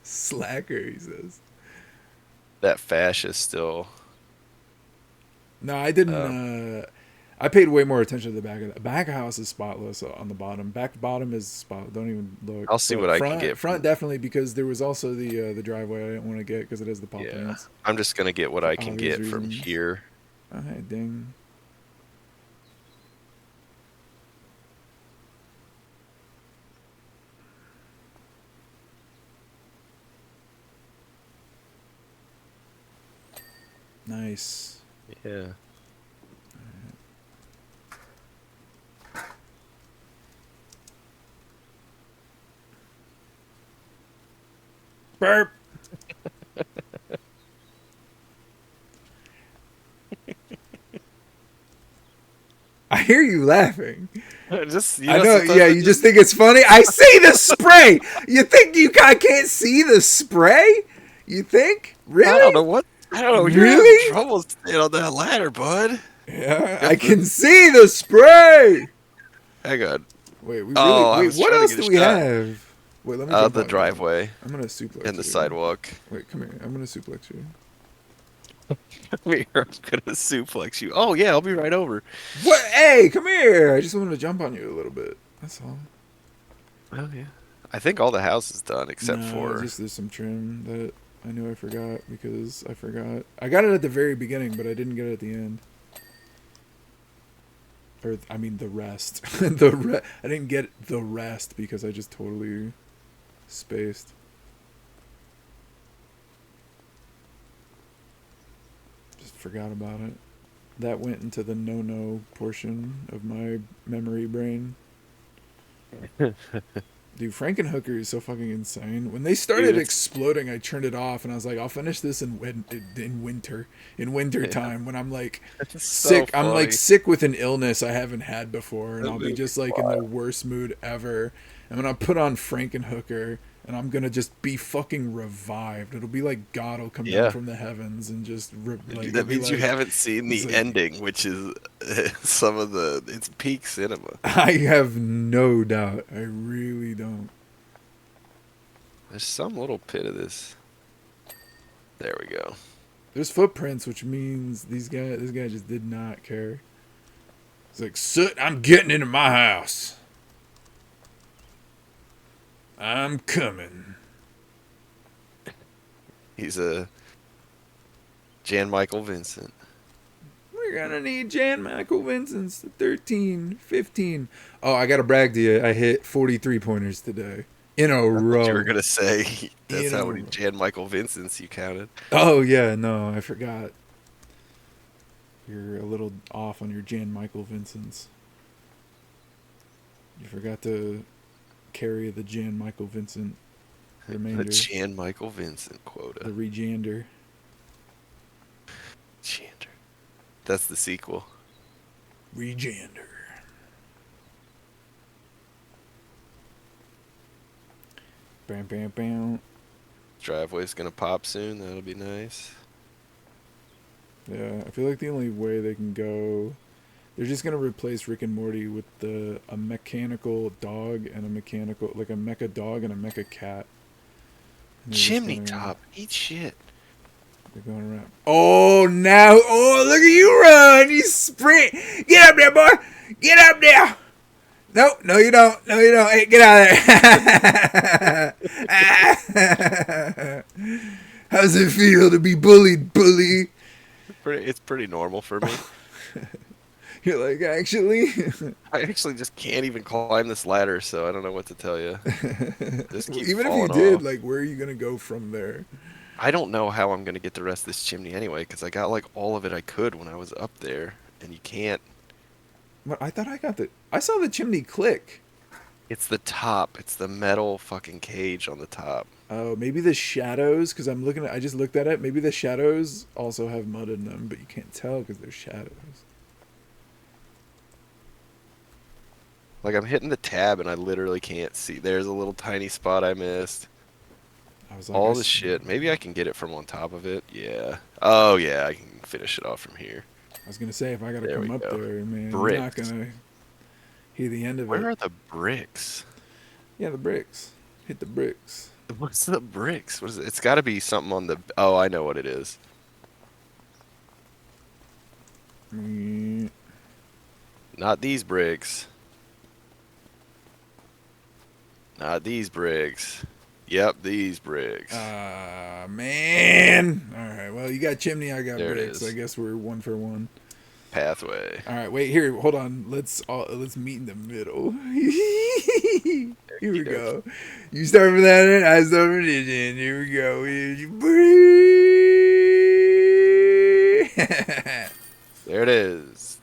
Slacker, he says. That fascist still. No, I didn't. Um, I paid way more attention to the back of the back house is spotless on the bottom. Back bottom is spot. Don't even look. I'll see But what I can get front from. definitely because there was also the driveway I didn't want to get because it has the pop Yeah, ants I'm just gonna get what for I can obvious get from reasons. here. Oh, hey, ding. Nice. Yeah. Burp. I hear you laughing. Just I know. Yeah, you just think it's funny. I see the spray. You think I can't see the spray? You think? I don't Really? know what. I don't know. You're having Really? trouble staying on that ladder, bud. Yeah, You I have to. can see the spray. Hang on. Wait, we really. Oh, I Wait, was what trying to else get a do we shot. have? Wait, let me jump The on you. driveway I'm gonna suplex and the you. sidewalk. Wait, come here. I'm gonna suplex you. We are gonna suplex you. Oh yeah, I'll be right over. What? Hey, come here. I just wanted to jump on you a little bit. That's all. Oh yeah. I think all the house is done except No, for. just there's some trim that I knew I forgot because I forgot. I got it at the very beginning, but I didn't get it at the end. Or I mean the rest. I didn't get the rest because I just totally spaced. Just forgot about it. That went into the no portion of my memory brain. Dude, Frankenhooker is so fucking insane. When they Dude, started it's exploding, I turned it off and I was like, I'll finish this in winter yeah, time when I'm like it's so sick. I'm like funny. sick with an illness I haven't had before, and That I'll be movie's just like in the wild. worst mood ever. And when I put on Frankenhooker, and I'm gonna just be fucking revived. It'll be like God will come down Yeah. from the heavens and just like Dude, it'll that be means you like haven't seen it's the like ending, which is some of the it's peak cinema. I have no doubt. I really don't. There's some little pit of this. There we go. There's footprints, which means this guy just did not care. He's like, Soot, I'm getting into my house. I'm coming. He's a Jan Michael Vincent. We're gonna need Jan Michael Vincent's 13, 15. Oh, I gotta brag to you. I hit 43 pointers today. In a I thought you were row. gonna say that's In a how many row. Jan Michael Vincents you counted. Oh, yeah, no, I forgot. You're a little off on your Jan Michael Vincent's. You forgot to carry the Jan Michael Vincent The remainder. Jan Michael Vincent The quota. regander. Jander. That's the sequel. Regander. Bam, bam, bam. Driveway's gonna pop soon. That'll be nice. Yeah, I feel like the only way they can go, they're just gonna replace Rick and Morty with a mechanical dog and a mechanical like a mecha dog and a mecha cat. And Chimney top. Eat shit. they're going around. Oh now! Oh look at you run! You sprint! Get up there, boy! Get up there! No, no you don't. No you don't. Hey, get out of there! How's it feel to be bullied, bully? It's pretty normal for me. You're like, actually? I actually just can't even climb this ladder, so I don't know what to tell you. Just keep Even if you falling did, off. like, where are you gonna go from there? I don't know how I'm gonna get the rest of this chimney anyway, because I got like all of it I could when I was up there, and you can't. What I thought I got the. I saw the chimney click. It's the top. It's the metal fucking cage on the top. Oh, maybe the shadows. Because I'm looking at. I just looked at it. Maybe the shadows also have mud in them, but you can't tell because they're shadows. Like I'm hitting the tab and I literally can't see. There's a little tiny spot I missed. I was like, All the shit. Maybe I can get it from on top of it. Yeah. Oh yeah, I can finish it off from here. I was gonna say if I gotta There we come up go. there, man, you're not Bricks. gonna hear the end of Where it. are the bricks? Yeah, the bricks. Hit the bricks. What's the bricks? What is it? It's got to be something on the. Oh, I know what it is. Mm. Not these bricks. Not these bricks. Yep, these bricks. Ah, man. All right. Well, you got chimney. I got There it bricks. I is. guess we're 1 for 1. Pathway. All right, wait here. Hold on. Let's meet in the middle. Here we Okey dokey. go. You start from that end. I start from this end. Here we go. There it is.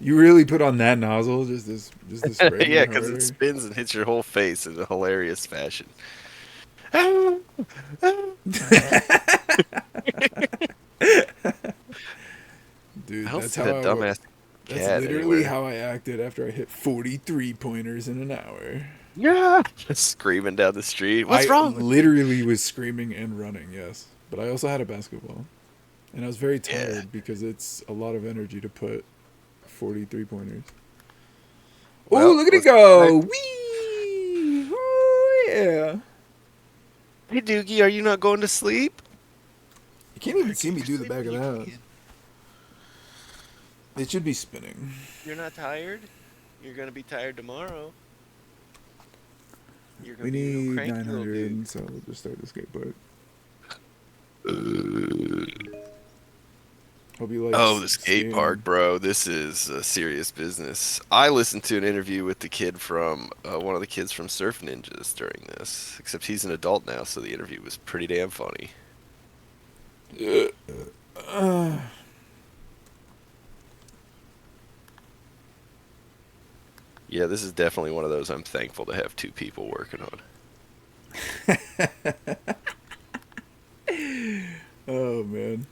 You really put on that nozzle just to spray me Yeah, because it harder. spins and hits your whole face in a hilarious fashion. I Dude, don't that's see how that dumbass that's cat literally anywhere. how I acted after I hit 43 pointers in an hour. Yeah. Just screaming down the street. What's I wrong with you? literally was screaming and running, yes. But I also had a basketball. And I was very Yeah. tired because it's a lot of energy to put 43 pointers. Oh, Well, look at it let's go! Whee! Oh, yeah. Hey, Doogie, are you not going to sleep? You can't even see me do the back of the house. It should be spinning. You're not tired? You're gonna be tired tomorrow. You're We gonna be a real need cranky little dude. 900, so we'll just start the skateboard. Hope you like Oh, the skate skating. park, bro. This is serious business. I listened to an interview with the kid from one of the kids from Surf Ninjas during this, except he's an adult now, so the interview was pretty damn funny. Uh, Yeah, this is definitely one of those I'm thankful to have two people working on. oh, man.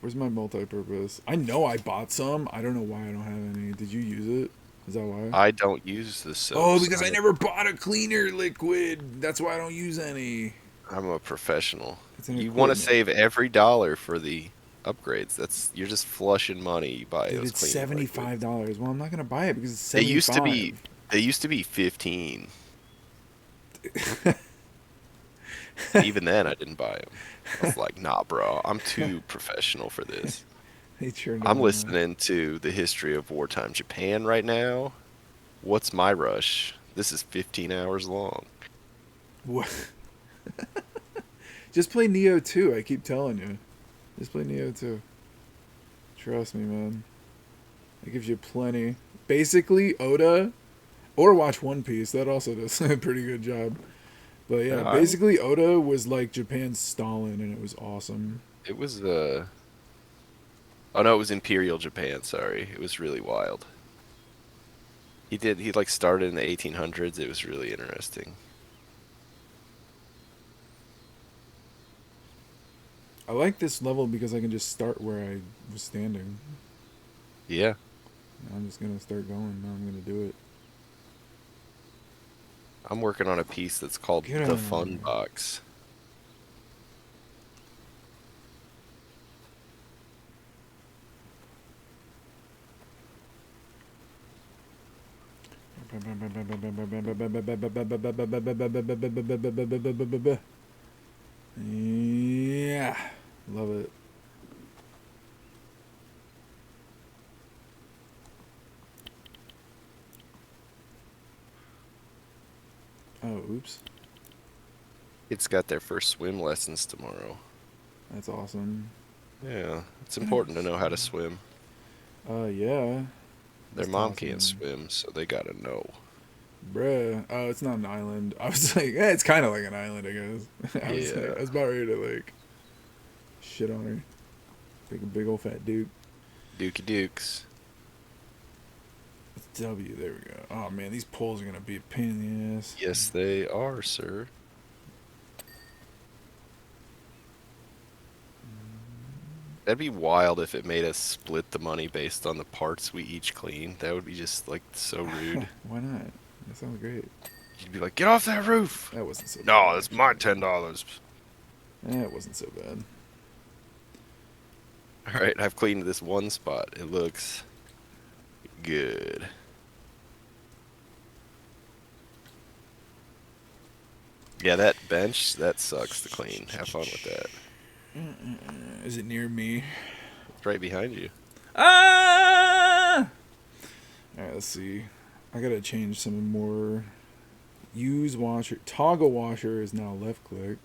Where's my multi-purpose? I know I bought some. I don't know why I don't have any. Did you use it? Is that why? I don't use the Oh, soaps. because I never bought a cleaner liquid. That's why I don't use any. I'm a professional. It's an You want to equipment. save every dollar for the upgrades. That's you're just flushing money. You buy Dude, those it's cleaning liquids. $75. Well, I'm not gonna buy it because it's They 75. used to be 15. Even then, I didn't buy them. I was like, nah, bro, I'm too professional for this. They turned I'm on. listening to the history of wartime Japan right now. What's my rush? This is 15 hours long. What? Just play Neo 2. I keep telling you. Just play Neo 2. Trust me, man. It gives you plenty. Basically, Oda, or watch One Piece. That also does a pretty good job. But yeah, No, I, basically, Oda was like Japan's Stalin, and it was awesome. it was oh no, it was Imperial Japan, sorry. It was really wild. He like started in the 1800s. It was really interesting. I like this level because I can just start where I was standing. Yeah, I'm just gonna start going. Now I'm gonna do it. I'm working on a piece that's called Get the out of Fun there. Box. Yeah, love it. Oh, oops. It's got their first swim lessons tomorrow. That's awesome. Yeah, it's Get out important of to know how to here. swim. Yeah. Their Just mom toss can't them. swim, so they gotta know. Bruh. Oh, it's not an island. I was like, it's kind of like an island, I guess. I Yeah, was about ready to like shit on her. Like a big old fat dude. Dookie Dukes. It's W. There we go. Oh man, these poles are gonna be a pain in the ass. Yes, they are, sir. That'd be wild if it made us split the money based on the parts we each clean. That would be just like so rude. Why not? That sounds great. You'd be like, get off that roof! That wasn't so bad No, that's my actually. $10. That wasn't so bad. Alright, I've cleaned this one spot. It looks good. Yeah, that bench, that sucks to clean. Have fun with that. Is it near me? It's right behind you. Ah! All right, let's see. I gotta change some more. Use washer. Toggle washer is now left click.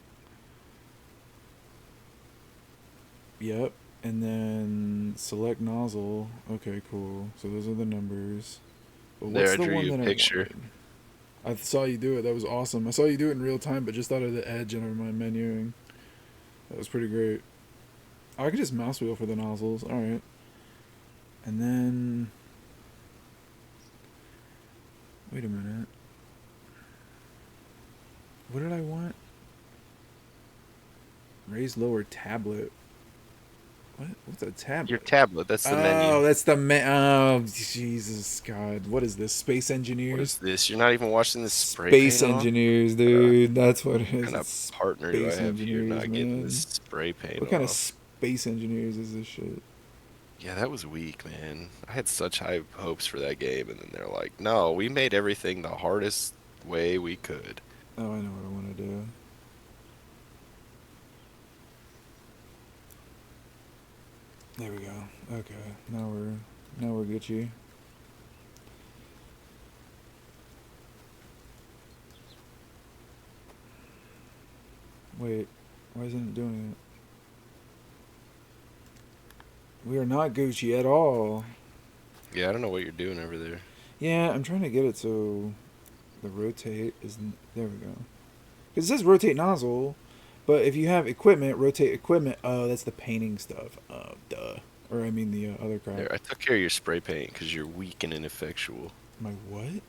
Yep. And then select nozzle. Okay, cool. So those are the numbers. But There, what's I the drew one you a that I picture. wanted? I saw you do it. That was awesome. I saw you do it in real time, but just out of the edge and of my menuing. That was pretty great. Oh, I could just mouse wheel for the nozzles. All right. And then, wait a minute. What did I want? Raise lower tablet. What? What's a Your tablet? tablet, that's the Oh, menu. that's the Oh, Jesus God! What is this? Space What is engineers? this? You're not even washing this spray Space paint off? engineers, What dude. That's what it is. kind of It's partner do I space have here engineers, not getting this man. spray paint What kind of off? space engineers is this shit? Yeah, that was weak, man. I had such high hopes for that game, and then they're like, no, we made everything the hardest way we could. Oh, I know what I want to do. There we go. Okay, now we're Gucci. Wait, why isn't it doing it? We are not Gucci at all. Yeah, I don't know what you're doing over there. Yeah, I'm trying to get it so the rotate is. There we go. Because it says rotate nozzle, but if you have equipment, rotate equipment. Oh, that's the painting stuff. Oh, duh. Or I mean the other crap. There, I took care of your spray paint because you're weak and ineffectual. My what?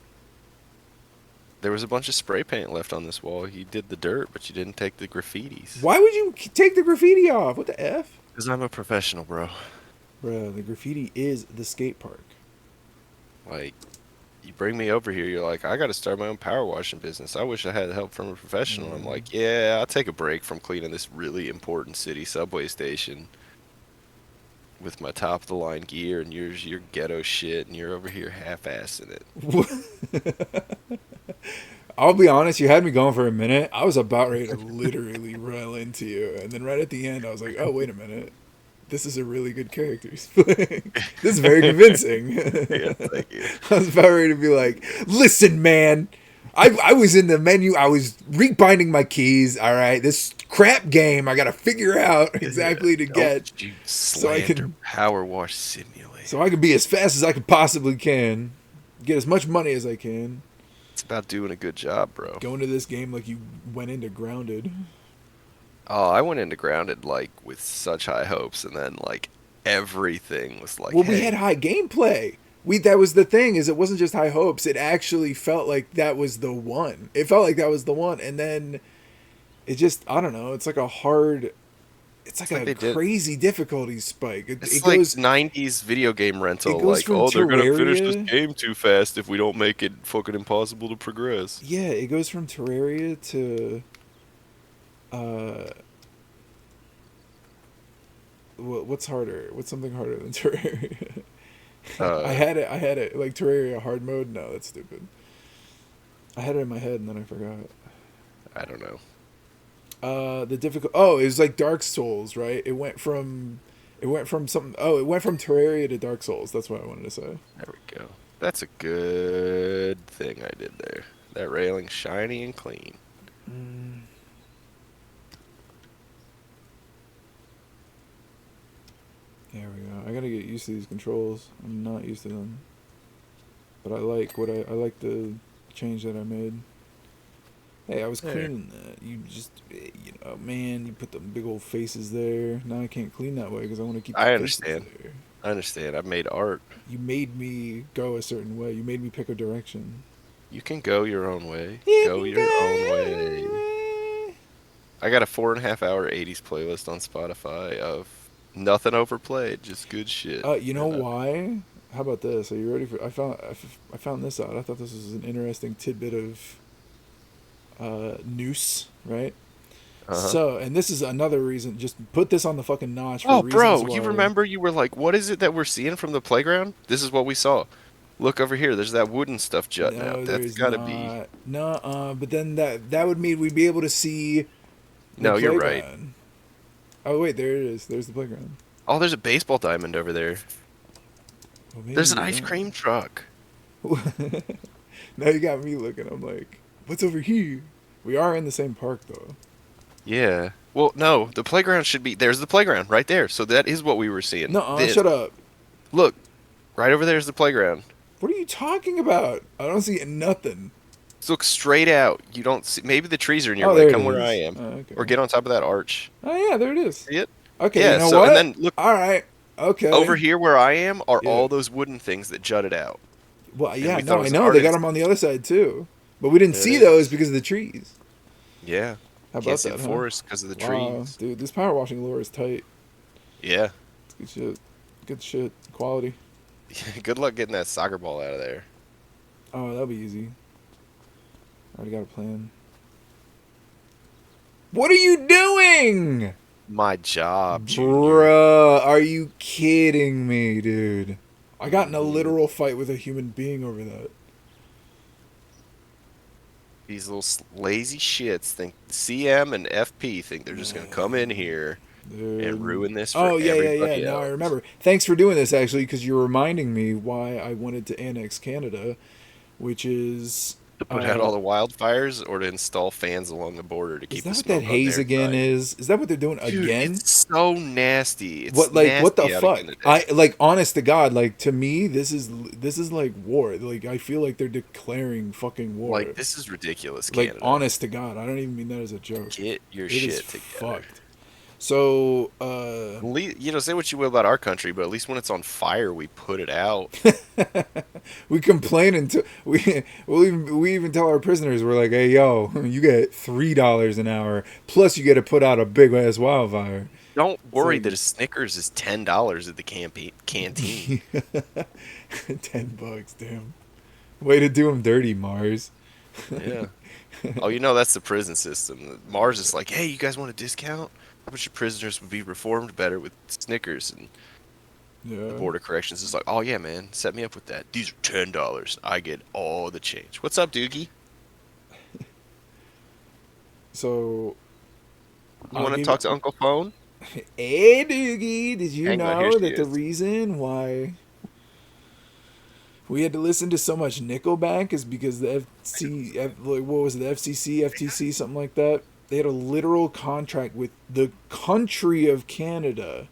There was a bunch of spray paint left on this wall. You did the dirt, but you didn't take the graffitis. Why would you take the graffiti off? What the f? Because I'm a professional, bro. Bruh, the graffiti is the skate park. Like, you bring me over here, you're like, I got to start my own power washing business. I wish I had help from a professional. I'm Yeah. like, yeah, I'll take a break from cleaning this really important city subway station with my top of the line gear, and yours, your ghetto shit, and you're over here half assing it. I'll be honest, you had me going for a minute. I was about ready to literally rail into you, and then right at the end, I was like, "Oh, wait a minute, this is a really good character he's playing. This is very convincing." Yeah, thank you. I was about ready to be like, "Listen, man, I was in the menu. I was rebinding my keys. All right, this crap game. I got to figure out Yeah, exactly to don't get you so I slander can PowerWash Simulator. be as fast as I can possibly can, get as much money as I can." It's about doing a good job, bro. Go into this game like you went into Grounded. Oh, I went into Grounded like with such high hopes, and then like everything was like, Well, we had hey, high gameplay. We That was the thing, is it wasn't just high hopes. It actually felt like that was the one. It felt like that was the one, and then it just, I don't know. It's like a hard. It's like it's like a they did. crazy difficulty spike. It's like 90s video game It rental. goes Like, from oh, they're gonna finish this Terraria. game too fast if we don't make it fucking impossible to progress. Yeah, it goes from Terraria to uh what's harder? What's something harder than Terraria? Uh, I had it like Terraria hard mode. No, that's stupid. I had it in my head and then I forgot. I don't know. The difficult. Oh, it was like Dark Souls, right? It went from something. Oh, it went from Terraria to Dark Souls. That's what I wanted to say. There we go. That's a good thing I did there. That railing's shiny and clean. Mm, there we go. I gotta get used to these controls. I'm not used to them, but I like I like the change that I made. Hey, I was There. cleaning that. You just, you know, man, you put the big old faces there. Now I can't clean that way because I want to keep the I faces understand. there. I understand. I made art. You made me go a certain way. You made me pick a direction. You can go your own way. You Go can your own go way. anywhere. I got a 4.5 hour 80s playlist on Spotify of nothing overplayed, just good shit. You know And why? How about this? Are you ready for? I found this out. I thought this was an interesting tidbit of noose, right? uh-huh. So, and this is another reason. Just put this on the fucking notch for Oh, reasons bro, you why. remember you were like, what is it that we're seeing from the playground? This is what we saw. Look over here. There's that wooden stuff jutting out. No, there That's is gotta be. not. No, but then that would mean we'd be able to see the No, you're right. playground. Oh wait, there it is. There's the playground. Oh, there's a baseball diamond over there. Well, maybe There's an we ice don't. cream truck. Now you got me looking. I'm like, what's over here? We are in the same park though. Yeah. Well, no, the playground should be. There's the playground right there. So that is what we were seeing. No, This. shut up. Look, right over there's the playground. What are you talking about? I don't see nothing. Just look straight out. You don't see. Maybe the trees are in your Oh, way. there it Come where I is. am. Oh, Or okay. get on top of that arch. Oh yeah, there it is. See it? Okay, you Yeah, know so, and what? then look, All right. Okay. over here where I am are Yeah. all those wooden things that jutted out. Well, And yeah, we thought no, it I was know. They art got them on the other installation. side too, but we didn't There it see those is. because of the trees. Yeah. How Can't about see the that, huh? forest because of the Wow, trees. dude, this power washing lure is tight. Yeah. It's good shit. Good shit. Quality. Good luck getting that soccer ball out of there. Oh, that'll be easy. Already got a plan. What are you doing? My job, Junior. Bruh, are you kidding me, dude? I got in a hmm literal fight with a human being over that. These little lazy shits think CM and FP think they're just gonna come in Man, here and dude. ruin this for Oh, yeah, yeah, yeah. everybody Now I else. remember. Thanks for doing this, actually, because you're reminding me why I wanted to annex Canada, which is. To put out all Uh, the wildfires or to install fans along the border to is keep the that what that smoke on haze their again side. is? Is that what they're doing Dude, again? it's so nasty. It's What the nasty out fuck? again today. I like, honest to God, like, to me this is like war. Like, I feel like they're declaring fucking war. Like, this is ridiculous, Like, Canada. honest to God, I don't even mean that as a joke. Get your It is shit together. fucked. So, You know, say what you will about our country, but at least when it's on fire, we put it out. we complain until we even tell our prisoners, we're like, hey yo, you get $3 an hour plus you get to put out a big ass wildfire. Don't It's worry like that a Snickers is $10 at the canteen. $10, damn. Way to do them dirty, Mars. Yeah. Oh, you know that's the prison system. Mars is like, hey, you guys want a discount? How much your prisoners would be reformed better with Snickers? And the Yeah. Board of Corrections is like, oh yeah, man, set me up with that. These are $10. I get all the change. What's up, Doogie? So You I'll want to give talk to you. Uncle Phone? Hey, Doogie, did you Hang on, here know she that the is. reason why we had to listen to so much Nickelback is because the like, what was it, the FCC, FTC, something like that? They had a literal contract with the country of Canada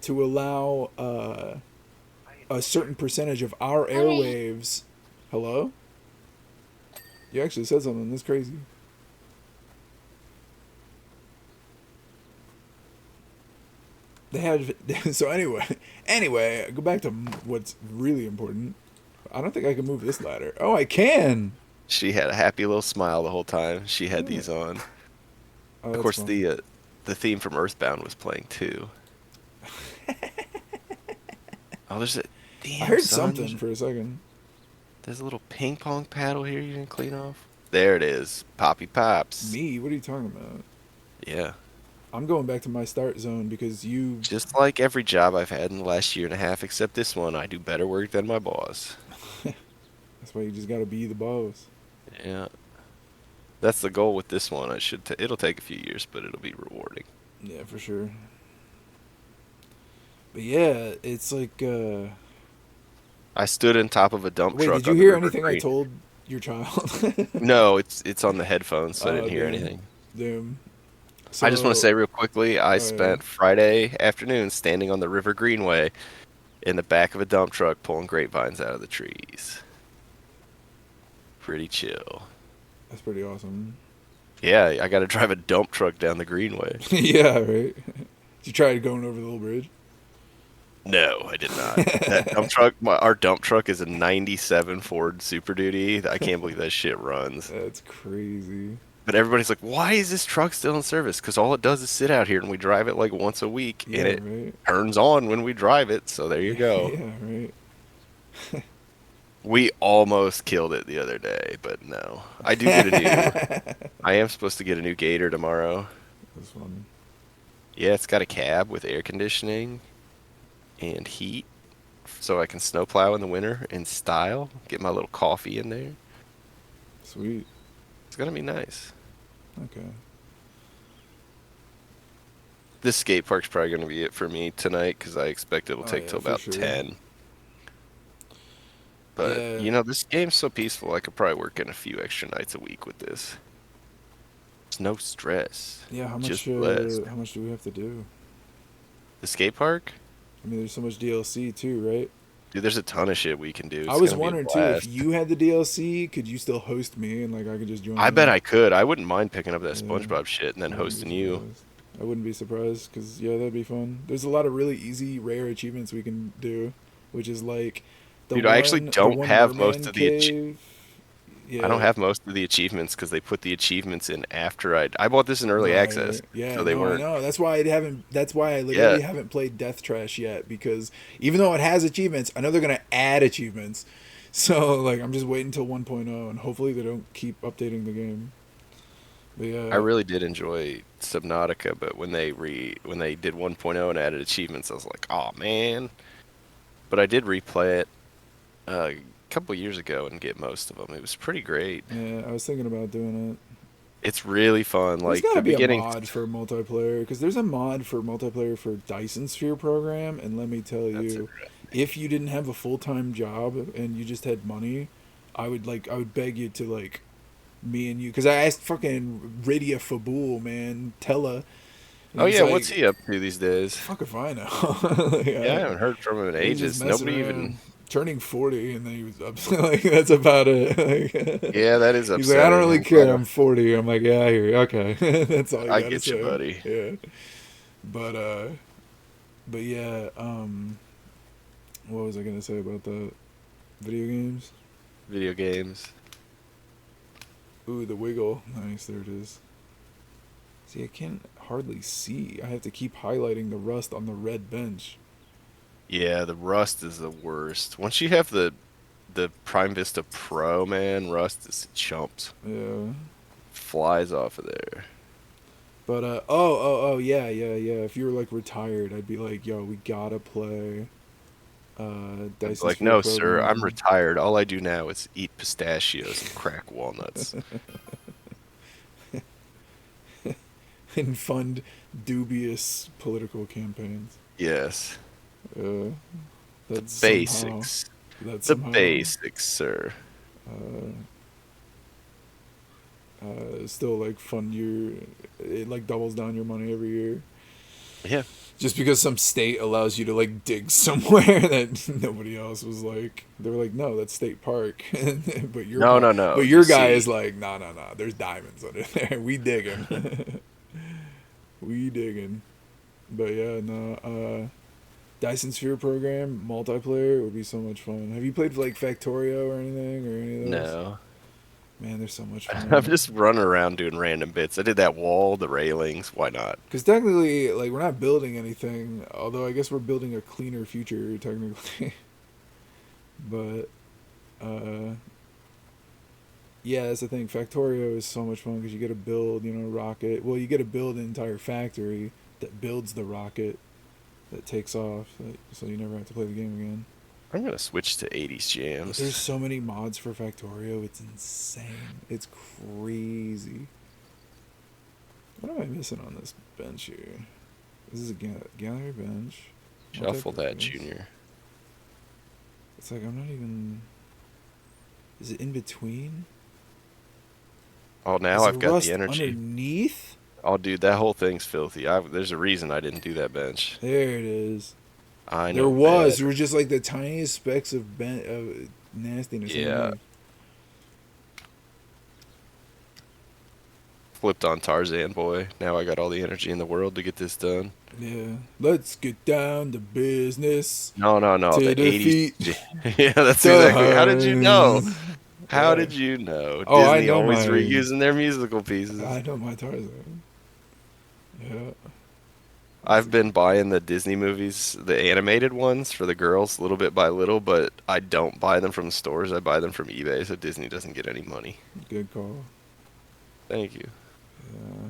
to allow a certain percentage of our airwaves. Hello? You actually said something. That's crazy. They had so anyway. Go back to what's really important. I don't think I can move this ladder. Oh, I can. She had a happy little smile the whole time she had Yeah. these on. Oh, Of that's course, funny. the theme from Earthbound was playing too. Oh, there's a I damn heard son. something for a second. There's a little ping pong paddle here you can clean off. There it is, Poppy Pops. Me? What are you talking about? Yeah, I'm going back to my start zone because you. just like every job I've had in the last year and a half, except this one, I do better work than my boss. That's why you just gotta be the boss. Yeah, that's the goal with this one. It'll take a few years, but it'll be rewarding. Yeah, for sure. But yeah, it's like. I stood on top of a dump Wait, did truck you on the hear River anything I Green. told your child? No, it's on the headphones, so I Oh, didn't hear damn. anything. Damn. I just want to So, say real quickly, I oh yeah, spent Friday afternoon standing on the River Greenway in the back of a dump truck pulling grapevines out of the trees. Pretty chill. that's pretty awesome. Yeah, I got to drive a dump truck down the Greenway. Yeah, right. Did you try going over the little bridge? No, I did not. That dump truck, our dump truck is a 97 Ford Super Duty. I can't believe that shit runs. That's crazy. But everybody's like, why is this truck still in service? Because all it does is sit out here and we drive it like once a week and Yeah, it right. turns on when we drive it. So there you Yeah, go. yeah, right. We almost killed it the other day, but no. I am supposed to get a new Gator tomorrow. That's funny. Yeah, it's got a cab with air conditioning and heat so I can snowplow in the winter in style, get my little coffee in there. Sweet. It's gonna be nice. Okay. This skate park's probably gonna be it for me tonight because I expect it'll Oh take yeah, till for about sure. 10. But, Yeah. this game's so peaceful, I could probably work in a few extra nights a week with this. It's no stress, Yeah. just blessed. How much do we have to do? The skate park? I mean, there's so much DLC too, right? Dude, there's a ton of shit we can do. I It's was gonna be a wondering too if blast. you had the DLC, could you still host me and like I could just join I bet in? I could. I wouldn't mind picking up that Yeah. SpongeBob shit and then I wouldn't be hosting you. surprised. I wouldn't be surprised because yeah, that'd be fun. There's a lot of really easy, rare achievements we can do, which is like Dude, I actually the don't one have most merman of the cave. I don't Yeah, have most of the achievements because they put the achievements in after I bought this in early access, right. Yeah, so they no, I weren't. know. That's why I haven't. That's why I Yeah, literally haven't played Death Trash yet because even though it has achievements, I know they're gonna add achievements. So like, I'm just waiting until 1.0, and hopefully they don't keep updating the game. But I yeah, really did enjoy Subnautica, but when they did 1.0 and added achievements, I was like, oh man. But I did replay it a couple years ago and get most of them. It was pretty great. yeah, I was thinking about doing it. It's really fun. There's Like got to the be a beginning. mod for multiplayer because there's a mod for multiplayer for Dyson Sphere program, and let me tell That's it. you, if you didn't have a full time job and you just had money, I would beg you to like me and you because I asked fucking Radia Fabul, man, Tella, and Oh he's yeah, what's like, he up to these days? fuck if I know. Like, Yeah, I haven't heard from him in he was just ages. messing Nobody even. around. Turning 40, and then he was up. Like, that's about it. Like, Yeah, that is he's like, I don't upsetting. really I'm glad. care. I'm 40. I'm like, yeah, I hear you. Okay. That's all you I got to get you, say. buddy. Yeah. But, uh, but yeah, what was I going to say about that? Video games? Video games. Ooh, the wiggle. Nice. There it is. See, I can't hardly see. I have to keep highlighting the rust on the red bench. Yeah, the Rust is the worst. Once you have the Prime Vista Pro, man, Rust is chumps. Yeah. Flies off of there. But yeah, yeah, yeah. If you were like retired, I'd be like, yo, we gotta play I'd be Dyson like, Sphere no, sir, I'm program. retired. All I do now is eat pistachios and crack walnuts. and fund dubious political campaigns. Yes. Uh, The that's somehow basics. that The somehow basics, sir. uh, still like fund your, it like doubles down your money every year Yeah. just because some state allows you to like dig somewhere that nobody else was like, they were like, no, that's state park. But your No, part, no, but no. You your guy is see. like, no, no, no, there's diamonds under there. We digging. We digging. But yeah, no, Dyson Sphere program multiplayer would be so much fun. Have you played like Factorio or anything or any of those? No. Man, they're so much I'm fun. just running around doing random bits. I did that wall, the railings. Why not? Because technically, like, we're not building anything. Although I guess we're building a cleaner future, technically. But, uh, yeah, that's the thing. Factorio is so much fun because you get to build, you know, a rocket. Well, you get to build an entire factory that builds the rocket that takes off, so you never have to play the game again. I'm gonna switch to 80s But there's jams. so many mods for Factorio. It's insane. It's crazy. What am I missing on this bench here? This is a gallery bench. Shuffle that, Multi-purpose. Junior. It's like I'm not even. Is it in between? Oh, now Is there I've got the rust energy. underneath? Oh, dude, that whole thing's filthy. There's a reason I didn't do that bench. There it is. I There know was. There better. was just like the tiniest specks of nastiness Yeah. underneath. Flipped on Tarzan boy. Now I got all the energy in the world to get this done. Yeah. Let's get down to business No, no, no. to The 80s. defeat Yeah, that's the exactly. How did you know? Huns. How Yeah. did you know? Oh, I Disney know always my. reusing their musical pieces. I know my Tarzan. Yeah. That's I've been buying the Disney movies, the animated ones for the girls, little bit by little, but I don't buy them from stores. I buy them from eBay, so Disney doesn't get any money. a good call. Thank you. Yeah.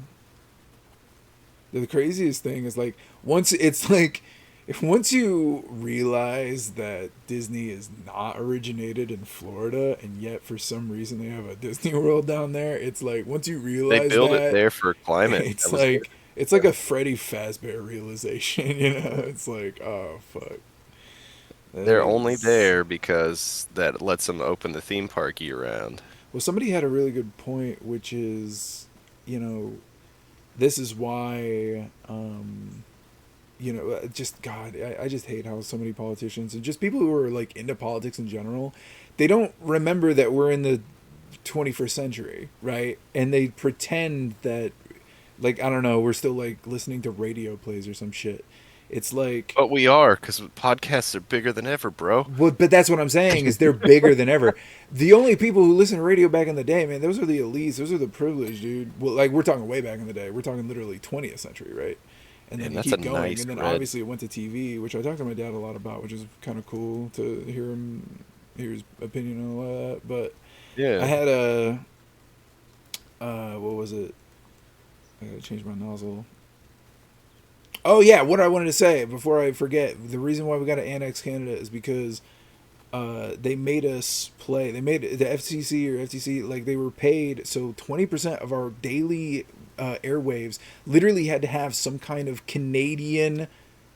The craziest thing is like once it's like if once you realize that Disney is not originated in Florida and yet for some reason they have a Disney World down there, it's like once you They realize build it that, there for climate. That it's was it. like it's like a Freddy Fazbear realization, you know? It's like, oh fuck. That They're only is. there because that lets them open the theme park year round. Well, somebody had a really good point, which is, you know, this is why just God, I just hate how so many politicians and just people who are like into politics in general, they don't remember that we're in the 21st century, right? And they pretend that, like, I don't know, we're still like listening to radio plays or some shit. It's like, But we are, because podcasts are bigger than ever, bro. well, but that's what I'm saying is they're bigger than ever. The only people who listen to radio back in the day, man, those are the elites. Those are the privileged, dude. Well, like we're talking way back in the day. We're talking literally 20th century, right? And then And you that's a keep going, nice and then red. obviously it went to TV, which I talked to my dad a lot about, which is kind of cool to hear his opinion on a lot of that. But I Yeah. had a what was it? I gotta change my nozzle. Oh yeah, what I wanted to say before I forget, the reason why we got to annex Canada is because they made us play. They made the FCC or FTC like they were paid. So 20% of our daily airwaves literally had to have some kind of Canadian,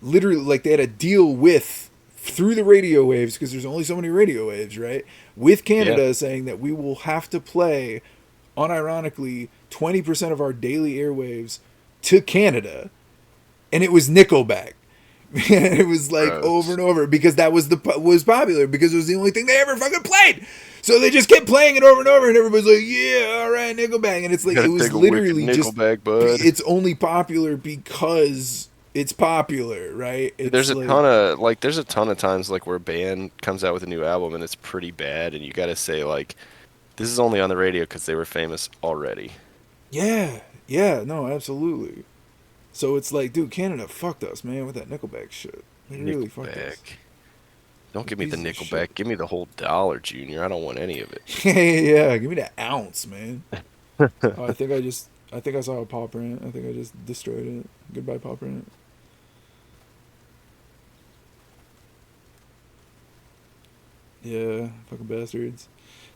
literally like they had a deal with through the radio waves because there's only so many radio waves, right? With Yeah. Canada saying that we will have to play, unironically, 20% of our daily airwaves to Canada, and it was Nickelback. It was like over Gross. and over because that was popular because it was the only thing they ever fucking played. So they just kept playing it over and over, and everybody's like, "Yeah, all right, Nickelback." And it's You like it gotta was take a wicked literally just Nickelback, bud. it's only popular because it's popular, right? It's There's a like ton of there's a ton of times like where a band comes out with a new album and it's pretty bad, and you gotta say like this is only on the radio because they were famous already. yeah, yeah, no, absolutely. So it's like, dude, Canada fucked us, man, with that Nickelback shit. They really fucked us. Nickelback. Don't Those give me the pieces of shit. Nickelback. Give me the whole dollar, Junior. I don't want any of it. Yeah, give me that ounce, man. Oh, I think I saw a pop print. I think I just destroyed it. Goodbye, pop print. Yeah, fucking bastards.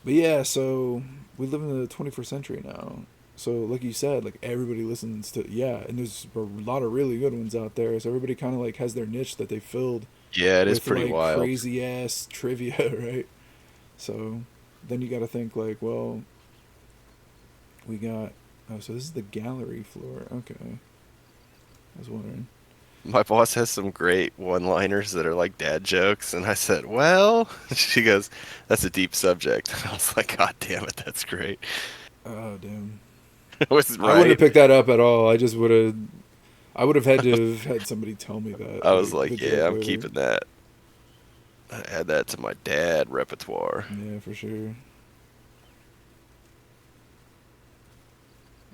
But yeah, so we live in the 21st century now. So like you said, like everybody listens to, yeah, and there's a lot of really good ones out there. So everybody kind of like has their niche that they filled Yeah, it is with pretty like wild. crazy ass trivia, right? So then you got to think like, well, we got, oh, so this is the gallery floor. Okay, I was wondering. My boss has some great one-liners that are like dad jokes, and I said, "Well," she goes, "That's a deep subject." I was like, "God damn it, that's great." Oh damn, It was I wouldn't have right. picked that up at all. I just would have. I would have had to have had somebody tell me that I was like the like, "Yeah, joke I'm later. keeping that." I add that to my dad repertoire. Yeah, for sure.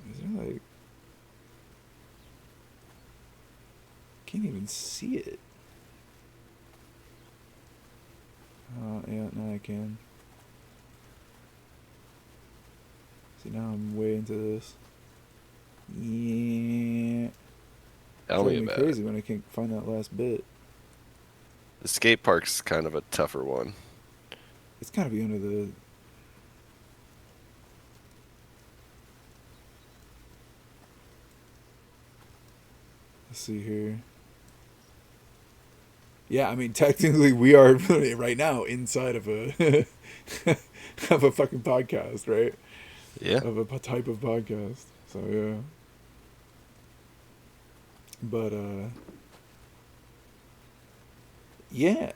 Is there like, can't even see it. Yeah, now I can. See, now I'm way into this. Yeah. Tell me Driving me about it. crazy when I can't find that last bit. The skate park's kind of a tougher one. It's gotta be under the. Let's see here. Yeah, I mean, technically, we are right now inside of a of a fucking podcast, right? Yeah. Of a type of podcast. So yeah, but yeah,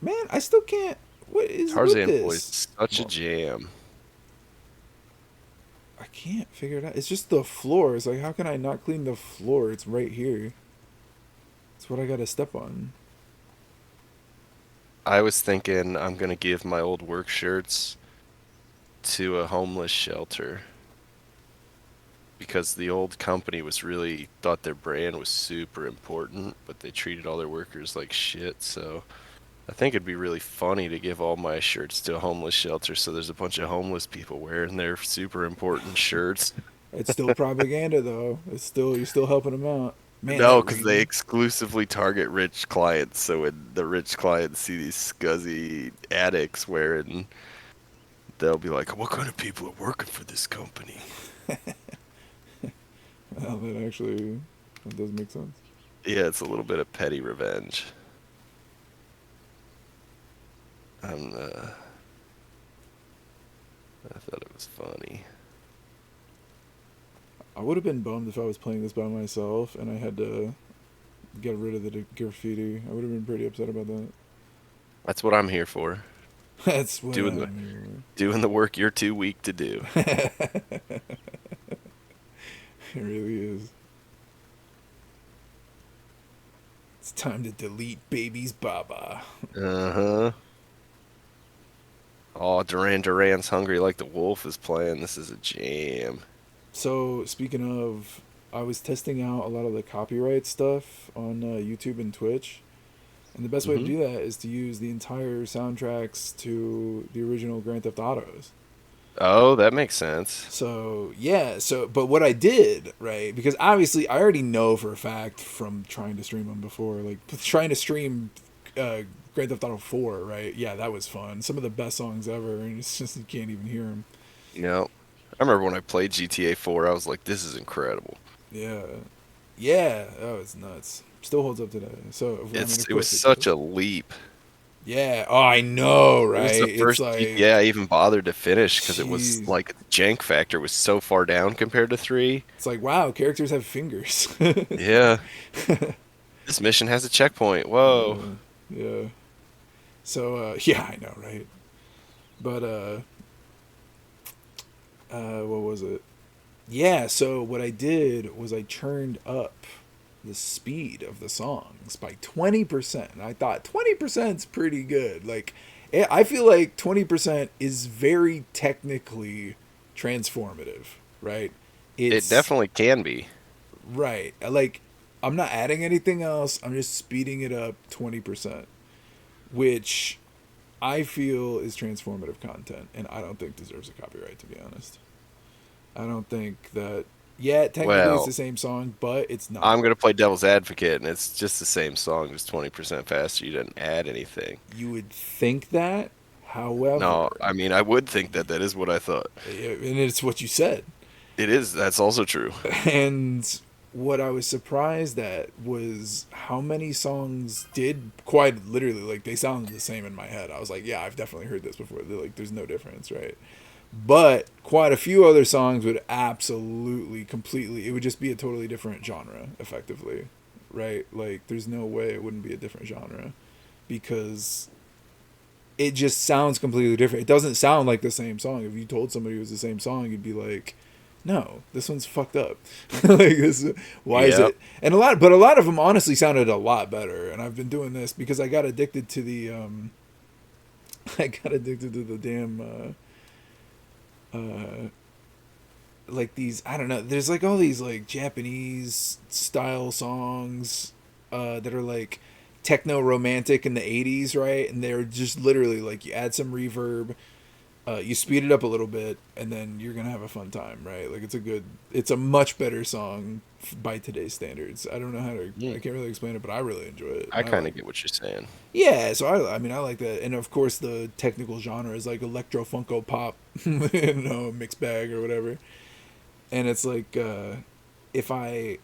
man, I still can't. What is with Tarzan Boy is this? such a Well, jam. I can't figure it out. It's just the floor. It's like, how can I not clean the floor? It's right here. It's what I gotta step on. I was thinking I'm gonna give my old work shirts to a homeless shelter because the old company was really thought their brand was super important, but they treated all their workers like shit. So I think it'd be really funny to give all my shirts to a homeless shelter so there's a bunch of homeless people wearing their super important shirts. It's still propaganda though. It's still you're still helping them out. Man, No, that because they ring. exclusively target rich clients. So when the rich clients see these scuzzy addicts wearing, they'll be like, "What kind of people are working for this company?" Well, that actually that does make sense. Yeah, it's a little bit of petty revenge. I'm, I thought it was funny. I would have been bummed if I was playing this by myself and I had to get rid of the graffiti. I would have been pretty upset about that. That's what I'm here for. That's what Doing the I'm doing the work you're too weak to do. here for. It really is. It's time to delete baby's baba. Uh-huh. Oh, Duran Duran's Hungry Like the Wolf is playing. This is a jam. So speaking of, I was testing out a lot of the copyright stuff on YouTube and Twitch, and the best way to Hmm. do that is to use the entire soundtracks to the original Grand Theft Autos. Oh, that makes sense. So yeah, so but what I did, right, because obviously I already know for a fact from trying to stream them before, like trying to stream uh, Grand Theft Auto 4, right? Yeah, that was fun. Some of the best songs ever, and it's just you can't even hear them. You know, I remember when I played GTA 4, I was like, this is incredible. Yeah, yeah, oh, it's nuts. Still holds up today. So I mean, of It was course it such does. a leap. Yeah. Oh, I know, It right? was the It's first GTA I like, even bothered to finish because it was jeez. like the jank factor was so far down compared to 3. It's like, wow, characters have fingers. Yeah, this mission has a checkpoint. Whoa. Yeah. So yeah, I know, right? But what was it? Yeah. So what I did was I turned up the speed of the songs by 20%. And I thought 20% is pretty good. Like, I feel like 20% is very technically transformative, right? It It's definitely can be. right. Like, I'm not adding anything else. I'm just speeding it up 20%, which I feel is transformative content, and I don't think deserves a copyright, to be honest. I don't think that. Yeah, technically it's Well, the same song, but it's I'm not. gonna play devil's advocate, and it's just the same song, just 20% faster. You didn't add anything. You would think that, No, however, I mean, I would think that that is what I thought. and it's what you said. It is. That's also true. And what I was surprised at was how many songs did quite literally like they sounded the same in my head. I was like, yeah, I've definitely heard this before. They're like, there's no difference, right? But quite a few other songs would absolutely, completely, it would just be a totally different genre, effectively, right? Like, there's no way it wouldn't be a different genre because it just sounds completely different. It doesn't sound like the same song. If you told somebody it was the same song, you'd be like, "No, this one's fucked up." Like this, why is Yep. it? And a lot of them honestly sounded a lot better. And I've been doing this because I got addicted to the I got addicted to the damn like these, I don't know. There's like all these like Japanese style songs that are like techno romantic in the 80s, right? And they're just literally like you add some reverb, you speed it up a little bit, and then you're gonna have a fun time, right? Like it's a much better song by today's standards. I don't know how to, I Mm. can't really explain it, but I really enjoy it, I and I kind like. of get what you're saying. Yeah, so I mean I like that, and of course the technical genre is like electro funko pop, you know, mixed bag or whatever, and it's like if I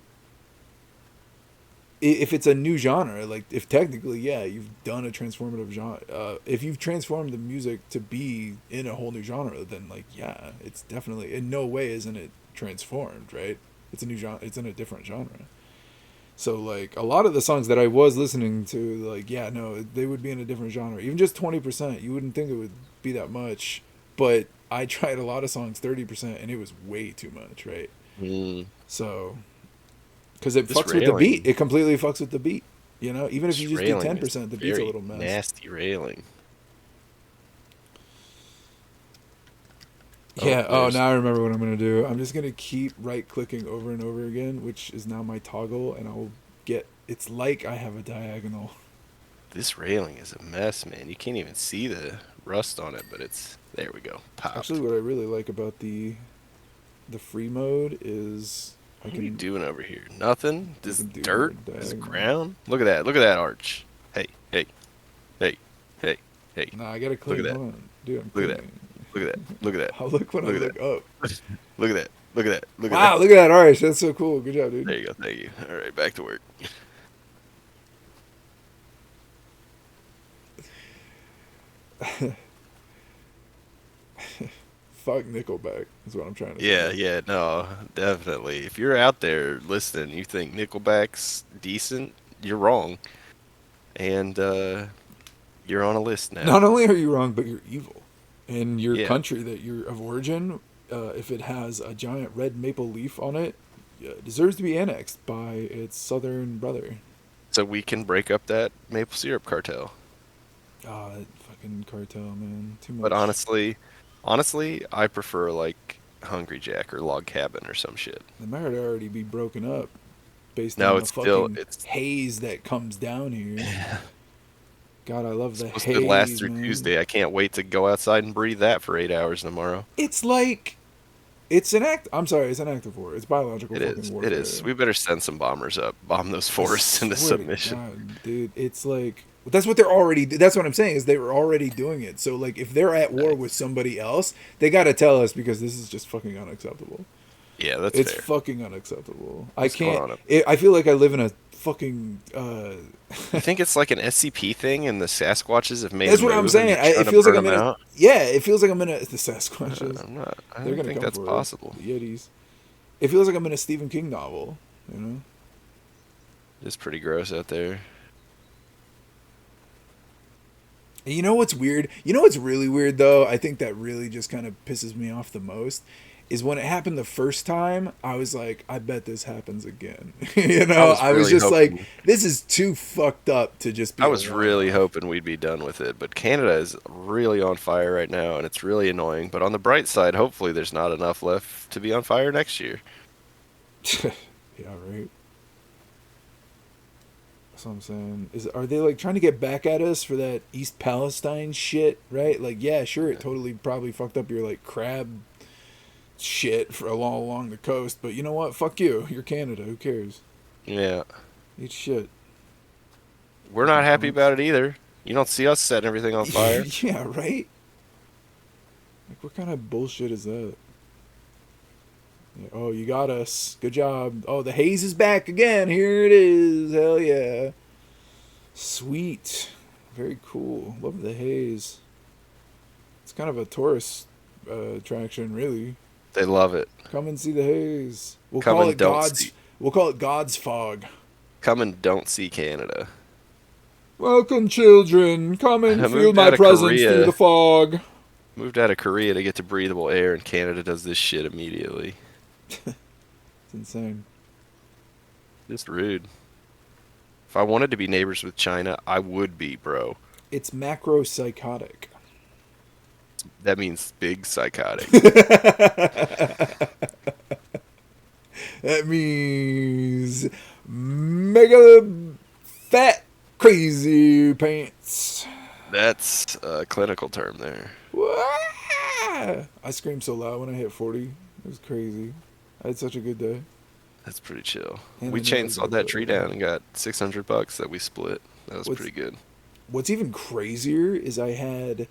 if it's a new genre, like if technically, yeah, you've done a transformative genre. If you've transformed the music to be in a whole new genre, then like yeah, it's definitely in no way isn't it transformed, right? It's a new genre. It's in a different genre. So like a lot of the songs that I was listening to, like yeah, no, they would be in a different genre. Even just 20%, you wouldn't think it would be that much, but I tried a lot of songs 30%, and it was way too much, right? Mm. So because it This fucks with the beat. railing, It completely fucks with the beat. You know, even if you this just did railing ten is percent, the beat's a very little mess. nasty railing. Oh, Yeah. Oh, there's now I remember what I'm gonna do. I'm just gonna keep right clicking over and over again, which is now my toggle, and I'll get. It's like I have a diagonal. this railing is a mess, man. You can't even see the rust on it, but it's there we go. Actually, Popped. what I really like about the free mode is I What are you can doing over here? Nothing? I This can do more dirt? This diagonal. ground? Look at that. Look at that arch. Hey, hey, hey, hey, hey. Nah, I gotta Look at clean. that. Hold on, dude. I'm Look at that. cleaning. Look at that. Look at that. I'll look when I Look at look up. that. Look at that. Look at that. Look at that. Wow, look at that arch. That's so cool. Good job, dude. There you go. Thank you. All right, back to work. Fuck Nickelback is what I'm trying to Yeah, say. yeah, no, definitely. If you're out there listening, you think Nickelback's decent, you're wrong. And you're on a list now. Not only are you wrong, but you're evil. And your Yeah. country that you're of origin, if it has a giant red maple leaf on it, deserves to be annexed by its southern brother. So we can break up that maple syrup cartel. Ah, that fucking cartel, man. Too But much. honestly, I prefer like Hungry Jack or Log Cabin or some shit. The might already be broken up based No, on the it's still fucking it's haze that comes down here. God, I love the supposed to last haze, through man. Tuesday. I can't wait to go outside and breathe that for 8 hours tomorrow. It's like it's an act. I'm sorry, it's an act of war. It's biological It fucking is. It is. warfare. We better send some bombers up, bomb those I forests into swear to submission. God, dude, it's like that's what they're already. That's what I'm saying is they were already doing it. So like, if they're at war with Nice. somebody else, they got to tell us because this is just fucking unacceptable. Yeah, that's It's fair. fucking unacceptable. I What's going can't. on up? I feel like I live in a fucking. You think it's like an SCP thing and the Sasquatches have made a That's what I'm move and saying. they're trying It to feels like burn I'm them in a. out? Yeah, it feels like I'm in a. The Sasquatches. I'm not. I They're don't gonna think come that's for us. possible. The Yetis. It feels like I'm in a Stephen King novel. You know. It's pretty gross out there. And you know what's weird? You know what's really weird though? I think that really just kind of pisses me off the most is when it happened the first time, I was like, I bet this happens again. You I know, was I was really just like, hoping. this is too fucked up to just I be a was one really off. hoping we'd be done with it, but Canada is really on fire right now, and it's really annoying. But on the bright side, hopefully there's not enough left to be on fire next year. Yeah, right. That's what I'm saying. Is Are they like trying to get back at us for that East Palestine shit? Right? Like, yeah, sure, it totally probably fucked up your like crab shit for along the coast, but you know what? Fuck you. You're Canada. Who cares? Yeah, Eat shit. we're not Fucking happy punks. about it either. You don't see us setting everything on fire. Yeah, right? Like, what kind of bullshit is that? Yeah, oh, you got us. Good job. Oh, the haze is back again. Here it is. Hell yeah. Sweet. Very cool. Love the haze. It's kind of a tourist attraction, really. They love it. Come and see the haze. We'll Come call and it don't God's. see. We'll call it God's fog. Come and don't see Canada. Welcome, children. Come and I feel moved my out of presence through the Korea. fog. Moved out of Korea to get to breathable air, and Canada does this shit immediately. It's insane. Just rude. If I wanted to be neighbors with China, I would be, bro. It's macro psychotic. That means big psychotic. That means mega fat crazy pants. That's a clinical term there. Wah! I screamed so loud when I hit 40. It was crazy. I had such a good day. That's pretty chill. And We I never chainsawed got that that tree again. down and got $600 that we split. That was What's pretty good. What's even crazier is I had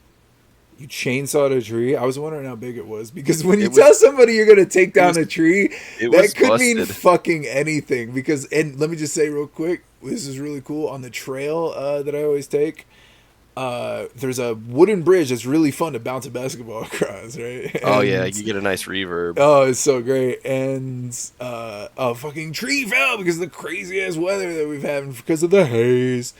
you chainsawed a tree. I was wondering how big it was because when you It was tell somebody you're gonna take it down was a tree, it was that could mean busted. fucking anything. Because and let me just say real quick, this is really cool. On the trail that I always take, there's a wooden bridge that's really fun to bounce a basketball across, right? Oh yeah, And you get a nice reverb. oh, it's so great. And a fucking tree fell because of the crazy ass weather that we've had because of the haze.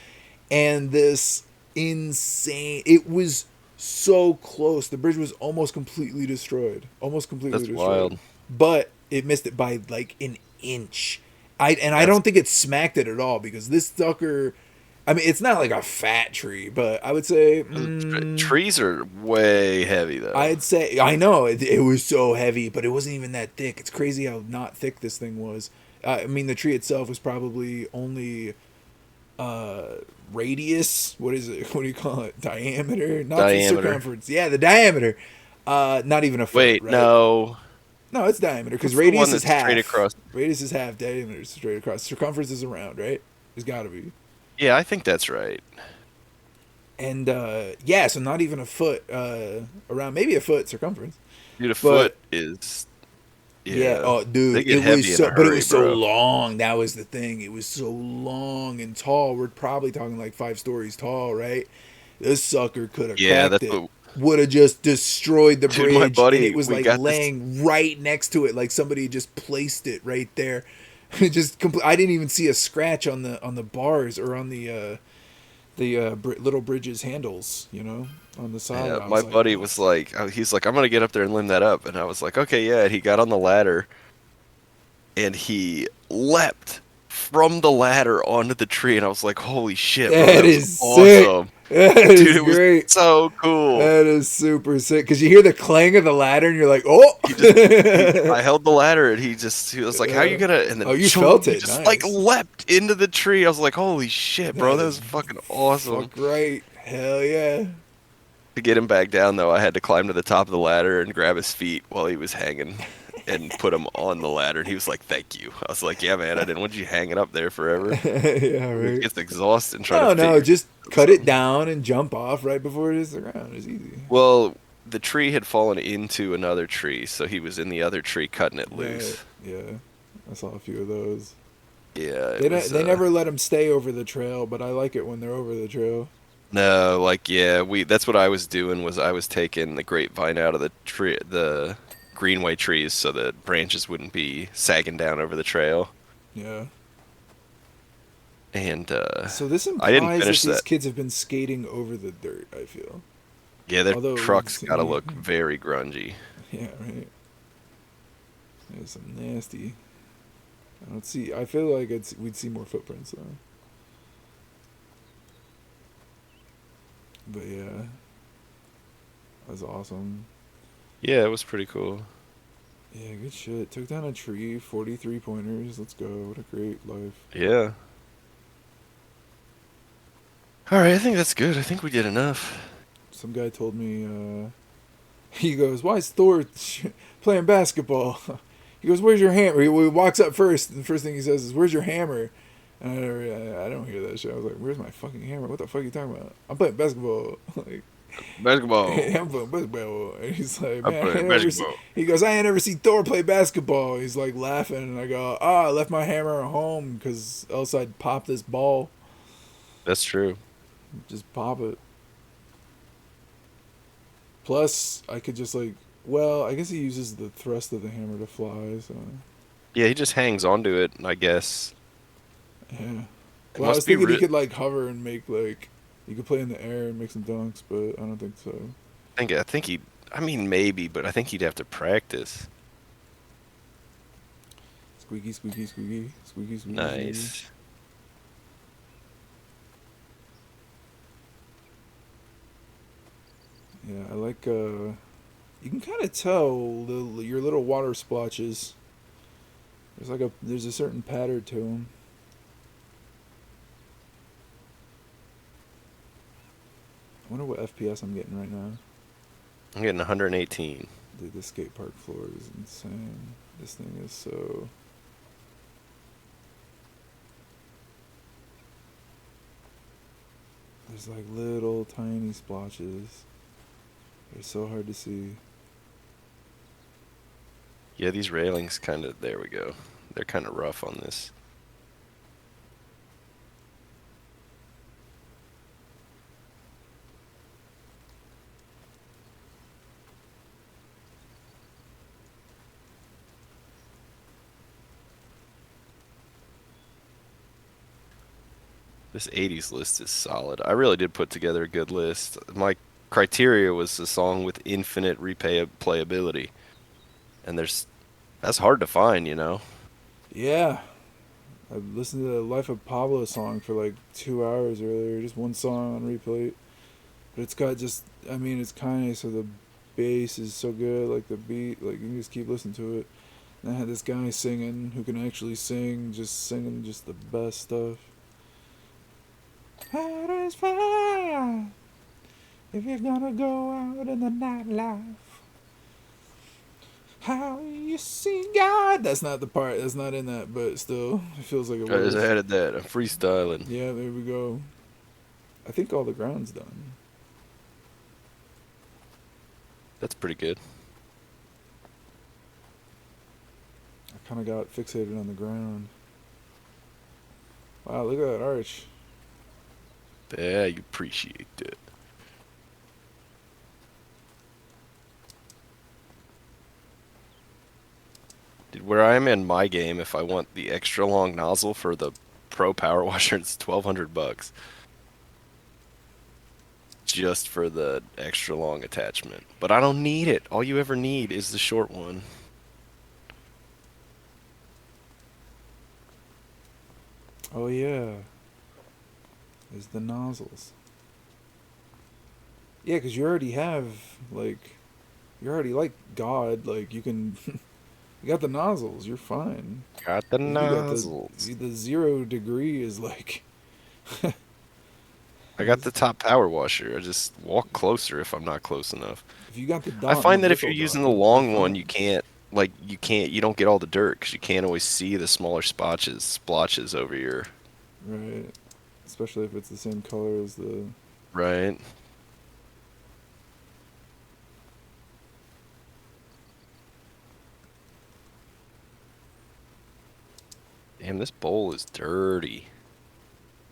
And this insane, it was so close. The bridge was almost completely destroyed. Almost completely That's destroyed. wild. But it missed it by like an inch. I That's don't think it smacked it at all because this sucker, I mean, it's not like a fat tree, but I would say trees are way heavy though. I'd say I know it was so heavy, but it wasn't even that thick. It's crazy how not thick this thing was. I mean, the tree itself was probably only uh, radius. What is it? What do you call it? Diameter, not the Diameter. circumference. Yeah, the diameter. Not even a foot, Wait, right? no. No, it's diameter because What's the one radius is that's straight half. across? Radius is half. Diameter is straight across. Circumference is around, right? It's got to be. Yeah, I think that's right. And yeah, so not even a foot around, maybe a foot circumference. Dude, a But foot is yeah, yeah. oh They dude, get it was heavy in a so, but it hurry, was so bro. long. That was the thing. It was so long and tall. We're probably talking like 5 stories tall, right? This sucker could have Yeah, cracked that's it. what. Would have just destroyed the Dude, my bridge, and it buddy, was we like got this. laying right next to it, like somebody just placed it right there. It just I didn't even see a scratch on the bars or on the little bridge's handles, on the side. Yeah, I my was like, buddy oh was fuck. like, he's like, I'm gonna get up there and limb that up, and I was like, okay, yeah. And he got on the ladder and he leapt from the ladder onto the tree, and I was like, holy shit, bro, That that was is sick. awesome, That dude. is It was great. so cool. That is super sick because you hear the clang of the ladder and you're like, oh, He just I held the ladder and he was like, how you gonna, and oh, then you choom, felt he it. just like Nice. leapt into the tree. I was like, holy shit, bro, That that is was fucking awesome. fuck right. Hell yeah. To get him back down though, I had to climb to the top of the ladder and grab his feet while he was hanging and put him on the ladder, and he was like, thank you. I was like, yeah, man, I didn't want you hanging up there forever. Yeah, It right. gets exhausting trying to No, fit no, your just or cut it something. down and jump off right before it hits the ground. It's easy. Well, the tree had fallen into another tree, so he was in the other tree cutting it Right. loose. Yeah. I saw a few of those. Yeah, They it don't, was they never let them stay over the trail, but I like it when they're over the trail. no, like yeah, we that's what I was doing was I was taking the grapevine out of the tree, the greenway trees, so the branches wouldn't be sagging down over the trail. Yeah. And So this I didn't implies that finish these that. kids have been skating over the dirt, I feel. Yeah, their Although we've trucks gotta seen look very grungy. yeah, right. There's some nasty. I don't see. I feel like we'd see more footprints though. But yeah, that's awesome. Yeah, it was pretty cool. Yeah, good shit. Took down a tree, 43 pointers. Let's go. What a great life. Yeah. All right, I think that's good. I think we did enough. Some guy told me, he goes, "Why is Thor playing basketball?" He goes, "Where's your hammer?" He walks up first, and the first thing he says is, "Where's your hammer?" And I don't hear that shit. I was like, "Where's my fucking hammer? What the fuck are you talking about? I'm playing basketball." Like, Basketball. I'm playing basketball. And he's like, I'm man, I playing ain't never see. basketball. He goes, I ain't never seen Thor play basketball. He's like laughing, and I go, I left my hammer at home because else I'd pop this ball. That's true. Just pop it. Plus, I could just like, well, I guess he uses the thrust of the hammer to fly. So Yeah, he just hangs onto it, I guess. yeah. It Well, I must was be thinking he re could like hover and make like he could play in the air and make some dunks, but I don't think so. I think he I mean maybe, but I think he'd have to practice. Squeaky, squeaky, squeaky, squeaky, squeaky, squeaky. Nice. Yeah, I like. You can kind of tell your little water splotches. There's a certain pattern to them. I wonder what FPS I'm getting right now. I'm getting 118. Dude, the skate park floor is insane. This thing is so. There's like little tiny splotches. They're so hard to see. Yeah, these railings kind of, there we go. They're kind of rough on this. This 80s list is solid. I really did put together a good list. My criteria was a song with infinite replayability. And that's hard to find, you know? Yeah, I listened to the Life of Pablo song for like 2 hours earlier. Just one song on replay. But it's got just, I mean, it's kind of so the bass is so good, like the beat, like you can just keep listening to it. And I had this guy singing who can actually sing, just singing just the best stuff. How is fire if you're gonna go out in the nightlife? How you see God? That's not the part. That's not in that, but still, it feels like it I just was. added that. I'm freestyling. Yeah, there we go. I think all the ground's done. That's pretty good. I kind of got fixated on the ground. Wow, look at that arch. Yeah, you appreciate that. Dude, where I am in my game, if I want the extra long nozzle for the Pro Power Washer, it's 1,200 bucks just for the extra long attachment. But I don't need it. All you ever need is the short one. Oh yeah, there's the nozzles. Yeah, because you already have like, you're already like God. Like you can, you got the nozzles. You're fine. Got the You got nozzles. the 0 degree is like. I got the top power washer. I just walk closer if I'm not close enough. If you got the I dot and find the that if you're nickel dot, using the you're long one, fine. you don't get all the dirt because you can't always see the smaller splotches over your, Right. Especially if it's the same color as the. right? Damn, this bowl is dirty.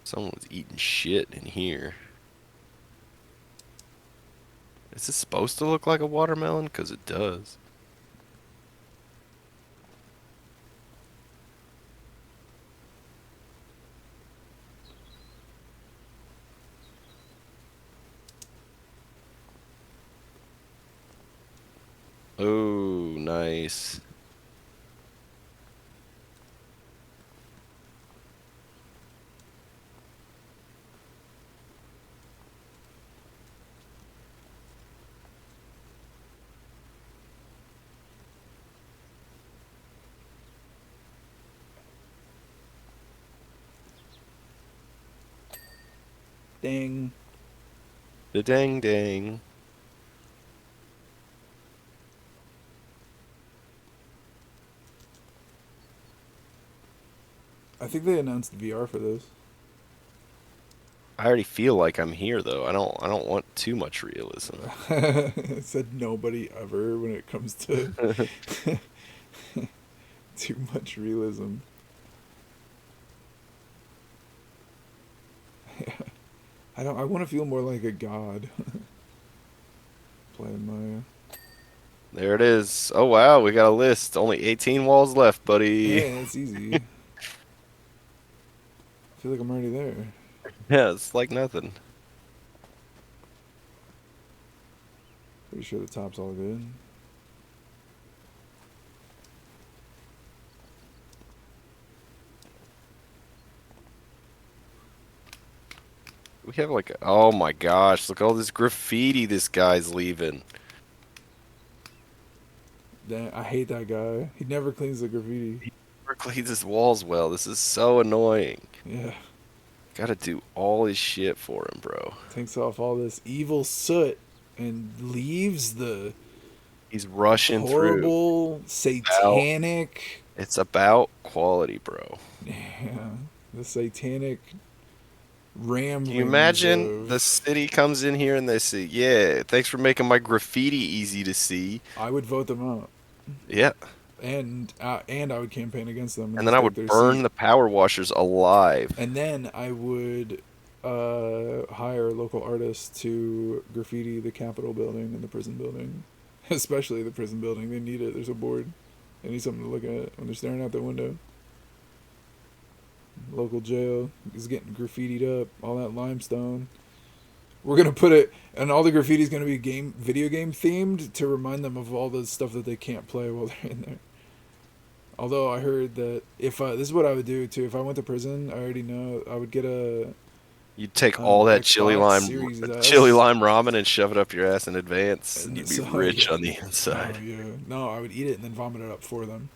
Someone was eating shit in here. Is this supposed to look like a watermelon? Because it does. Oh, nice. Dang. The dang dang. I think they announced VR for this. I already feel like I'm here though. I don't want too much realism. Said nobody ever when it comes to too much realism. I don't. I want to feel more like a god playing Maya. There it is. Oh wow, we got a list. Only 18 walls left, buddy. Hey, it's easy. I feel like I'm already there. Yeah, it's like nothing. Pretty sure the top's all good. We have like, oh my gosh, look at all this graffiti this guy's leaving. Damn, I hate that guy. He never cleans the graffiti. He never cleans his walls well. This is so annoying. Yeah, Gotta do all his shit for him, bro. takes off all this evil soot and leaves the He's rushing through. horrible, About, satanic. it's about quality, bro. Yeah, the satanic Can you ramblings imagine the of. city comes in here and they say, yeah, thanks for making my graffiti easy to see. I would vote them out, Yeah. and I would campaign against them and And then just I take would their burn seat. the power washers alive. And then I would hire local artists to graffiti the Capitol building and the prison building, especially the prison building. They need it. There's a board. They need something to look at when they're staring out the window. Local jail is getting graffitied up. All that limestone. We're gonna put it, and all the graffiti is gonna be video game themed to remind them of all the stuff that they can't play while they're in there. Although I heard that if this is what I would do too, if I went to prison, I already know I would get a You'd take all that Xbox Series chili S. lime ramen and shove it up your ass in advance, and And you'd be so rich yeah, on the oh inside. yeah, no, I would eat it and then vomit it up for them.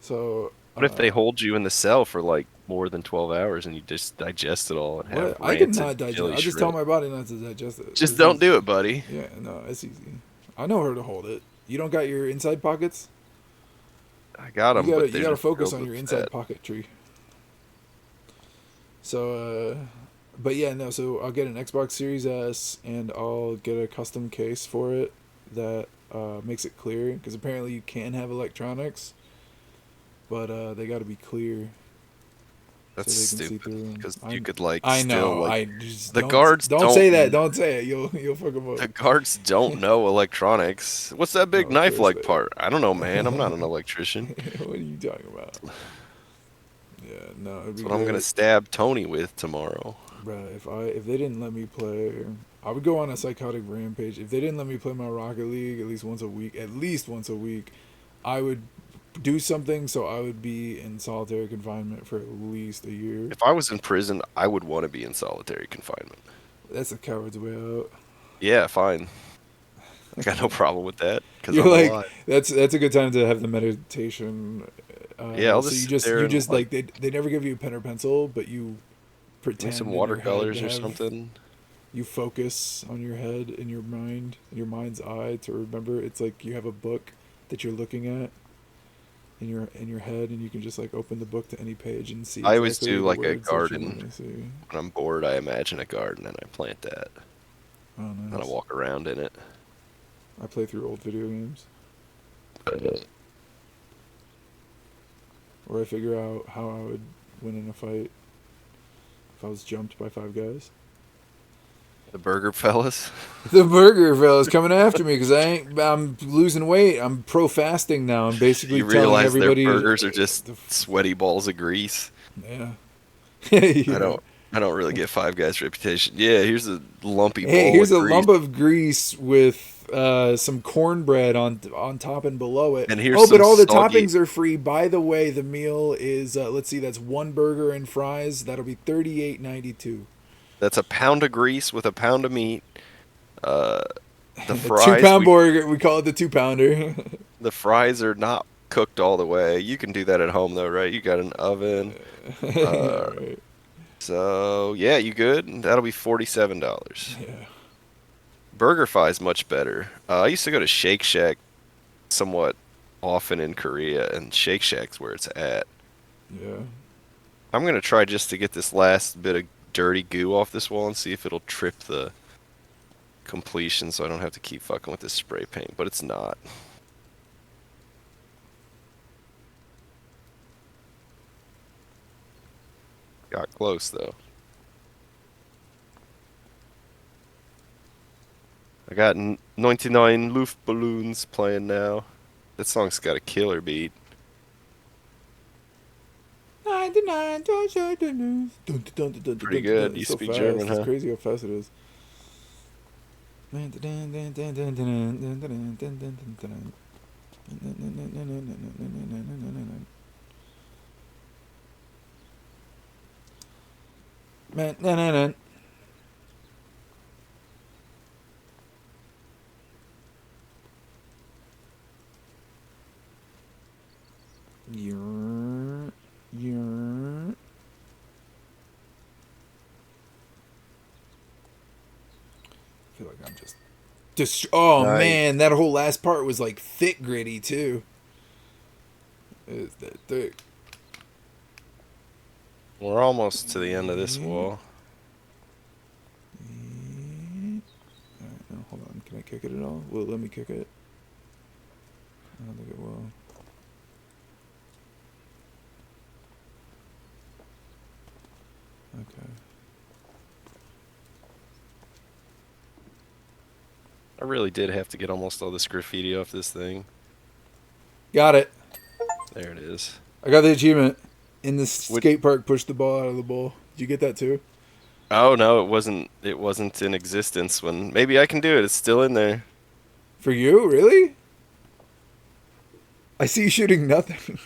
So What if they hold you in the cell for like more than 12 hours and you just digest it all and have what I can rancid not digest. chili I just tell shrimp? my body not to digest it. Just It's don't easy. do it, buddy. Yeah, no, it's easy. I know where to hold it. You don't got your inside pockets. I got You them, gotta but you they're gotta just focus filled on with your inside fat. pocket tree. So, but yeah, no. So I'll get an Xbox Series S and I'll get a custom case for it that makes it clear because apparently you can have electronics, but they got to be clear so That's they can see stupid. through them. Because you could like I still know. like I just the guards don't say that. Don't say it. You'll fuck them up. the guards don't know electronics. What's that No, big of course knife-like they. part? I don't know, man. I'm not an electrician. What are you talking about? Yeah, no, it'd That's be what I'm gonna great. stab Tony with tomorrow. Bruh, if they didn't let me play, I would go on a psychotic rampage. If they didn't let me play my Rocket League at least once a week, I would do something so I would be in solitary confinement for at least a year. If I was in prison, I would want to be in solitary confinement. That's a coward's way out. Yeah, fine. I got no problem with that because You're I'm like alive. that's a good time to have the meditation. Yeah, I'll So just sit there you and just like like they never give you a pen or pencil, but you give me some pretend in your head to watercolors or have something. you focus on your head in your mind in your mind's eye to remember. It's like you have a book that you're looking at in your head, and you can just like open the book to any page and see I always exactly do the like a words that you garden. want to see. When I'm bored, I imagine a garden and I plant that. Oh, And I nice. walk around in it. I play through old video games, or I figure out how I would win in a fight if I was jumped by five guys. The burger fellas. The burger fella's coming after me because I'm losing weight. I'm pro fasting now. I'm basically You telling realize their everybody. burgers are just The, sweaty balls of grease. yeah. I Yeah. don't I don't really get Five Guys reputation. Yeah, here's a lumpy Hey, ball here's of a grease. lump of grease with some cornbread on top and below it. And here's Oh, but some all the soggy. toppings are free. By the way, the meal is let's see, that's one burger and fries. That'll be $38.92. That's a pound of grease with a pound of meat. Uh, the A two fries pound burger. We call it the 2 pounder. the fries are not cooked all the way. You can do that at home though, right? You got an oven. Yeah, Uh, right. so yeah, you good? That'll be $47. Yeah, Burger Fi's much better. I used to go to Shake Shack somewhat often in Korea, and Shake Shack's where it's at. yeah. I'm gonna try just to get this last bit of dirty goo off this wall and see if it'll trip the completion so I don't have to keep fucking with this spray paint, but it's not. Got close though. I got 99 Luftballons playing now. That song's got a killer beat. 99. Dun, dun, dun, dun, dun, dun, dun, Pretty dun, dun, dun. good. You It's so speak German, fast. It's huh? crazy how fast it is. Man, you're. I feel like I'm just. Oh Nice. man, that whole last part was like thick gritty too. Is that thick? We're almost to the end of this wall. Alright, no, hold on. Can I kick it at all? Will it let me kick it? I don't think it will. Okay. I really did have to get almost all this graffiti off this thing. Got it. There it is. I got the achievement. In the Which, skate park, push the ball out of the bowl. Did you get that too? oh no, it wasn't. It wasn't in existence when. Maybe I can do it. It's still in there. For you? Really? I see you shooting nothing.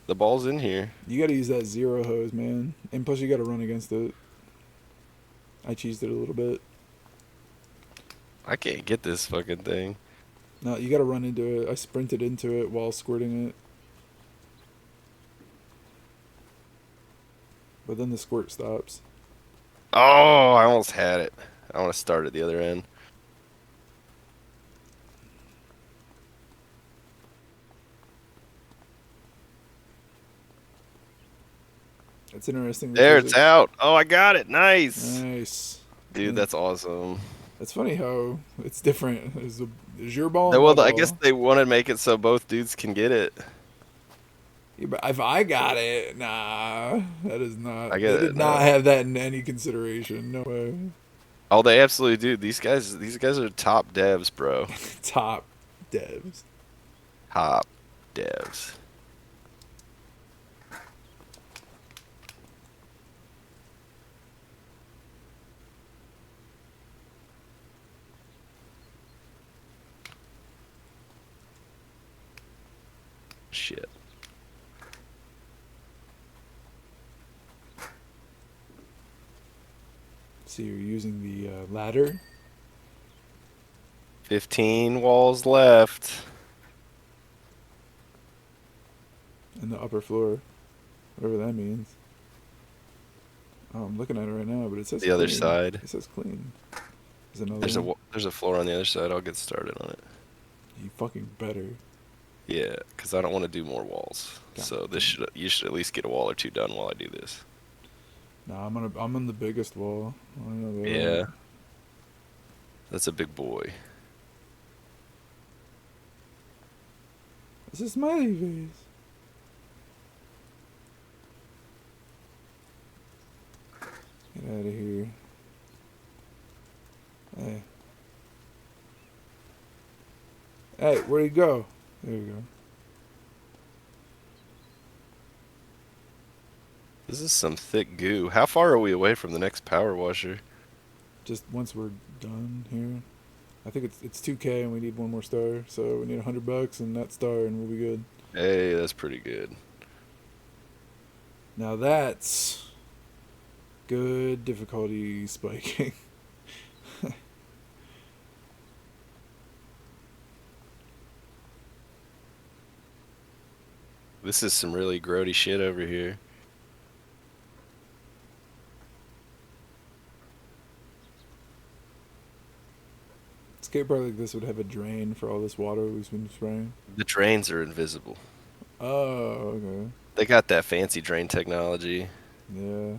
The ball's in here. You gotta use that zero hose, man. And plus, you gotta run against it. I cheesed it a little bit. I can't get this fucking thing. No, you gotta run into it. I sprinted into it while squirting it. But then the squirt stops. Oh, I almost had it. I want to start at the other end. It's interesting, the There, it's physics. out. Oh, I got it. Nice. Nice. Dude, And that's awesome. it's funny how it's different. There's your ball and my Well, I guess ball. they want to make it so both dudes can get it. Yeah, but if I got it, nah, that is I not. get They it. did not No. have that in any consideration. No way. Oh, they absolutely do. These guys are top devs, bro. Top devs. Top devs. Shit. So you're using the ladder 15 walls left. in the upper floor, whatever that means. Oh, I'm looking at it right now, but it says The other clean. side. It says clean. There's another There's a one. there's a floor on the other side. I'll get started on it. You fucking better. Yeah, because I don't want to do more walls. God So damn. you should at least get a wall or two done while I do this. Nah, I'm on the biggest wall. I don't know about Yeah, that. that's a big boy. It's a smiley face. Get out of here. Hey. Hey, where'd he go? There you go. This is some thick goo. How far are we away from the next power washer? Just once we're done here, I think it's 2K and we need one more star, so we need $100 and that star and we'll be good. Hey, that's pretty good. Now that's good difficulty spiking. This is some really grody shit over here. Skate park like this would have a drain for all this water we've been spraying. The drains are invisible. Oh, okay. They got that fancy drain technology. Yeah.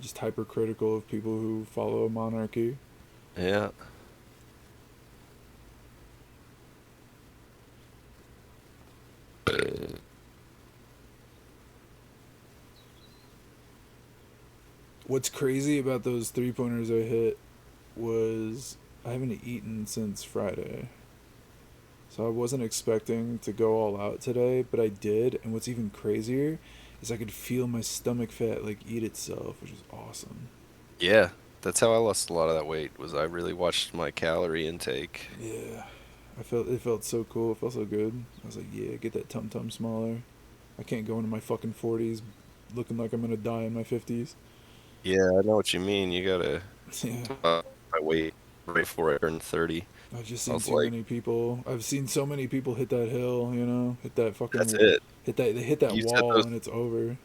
just hypercritical of people who follow a monarchy. Yeah. What's crazy about those 3 pointers I hit was I haven't eaten since Friday. So I wasn't expecting to go all out today, but I did. And what's even crazier is I could feel my stomach fat like eat itself, which is awesome. Yeah. That's how I lost a lot of that weight, was I really watched my calorie intake. Yeah. It felt so cool. It felt so good. I was like, yeah, get that tum tum smaller. I can't go into my fucking 40s looking like I'm gonna die in my 50s. Yeah, I know what you mean. You gotta Yeah. my weight right before I turned 30. I've just I seen was too like, many people. I've seen so many people hit that hill, you know, hit that that's fucking, it. hit that. They hit that You set wall those and it's over.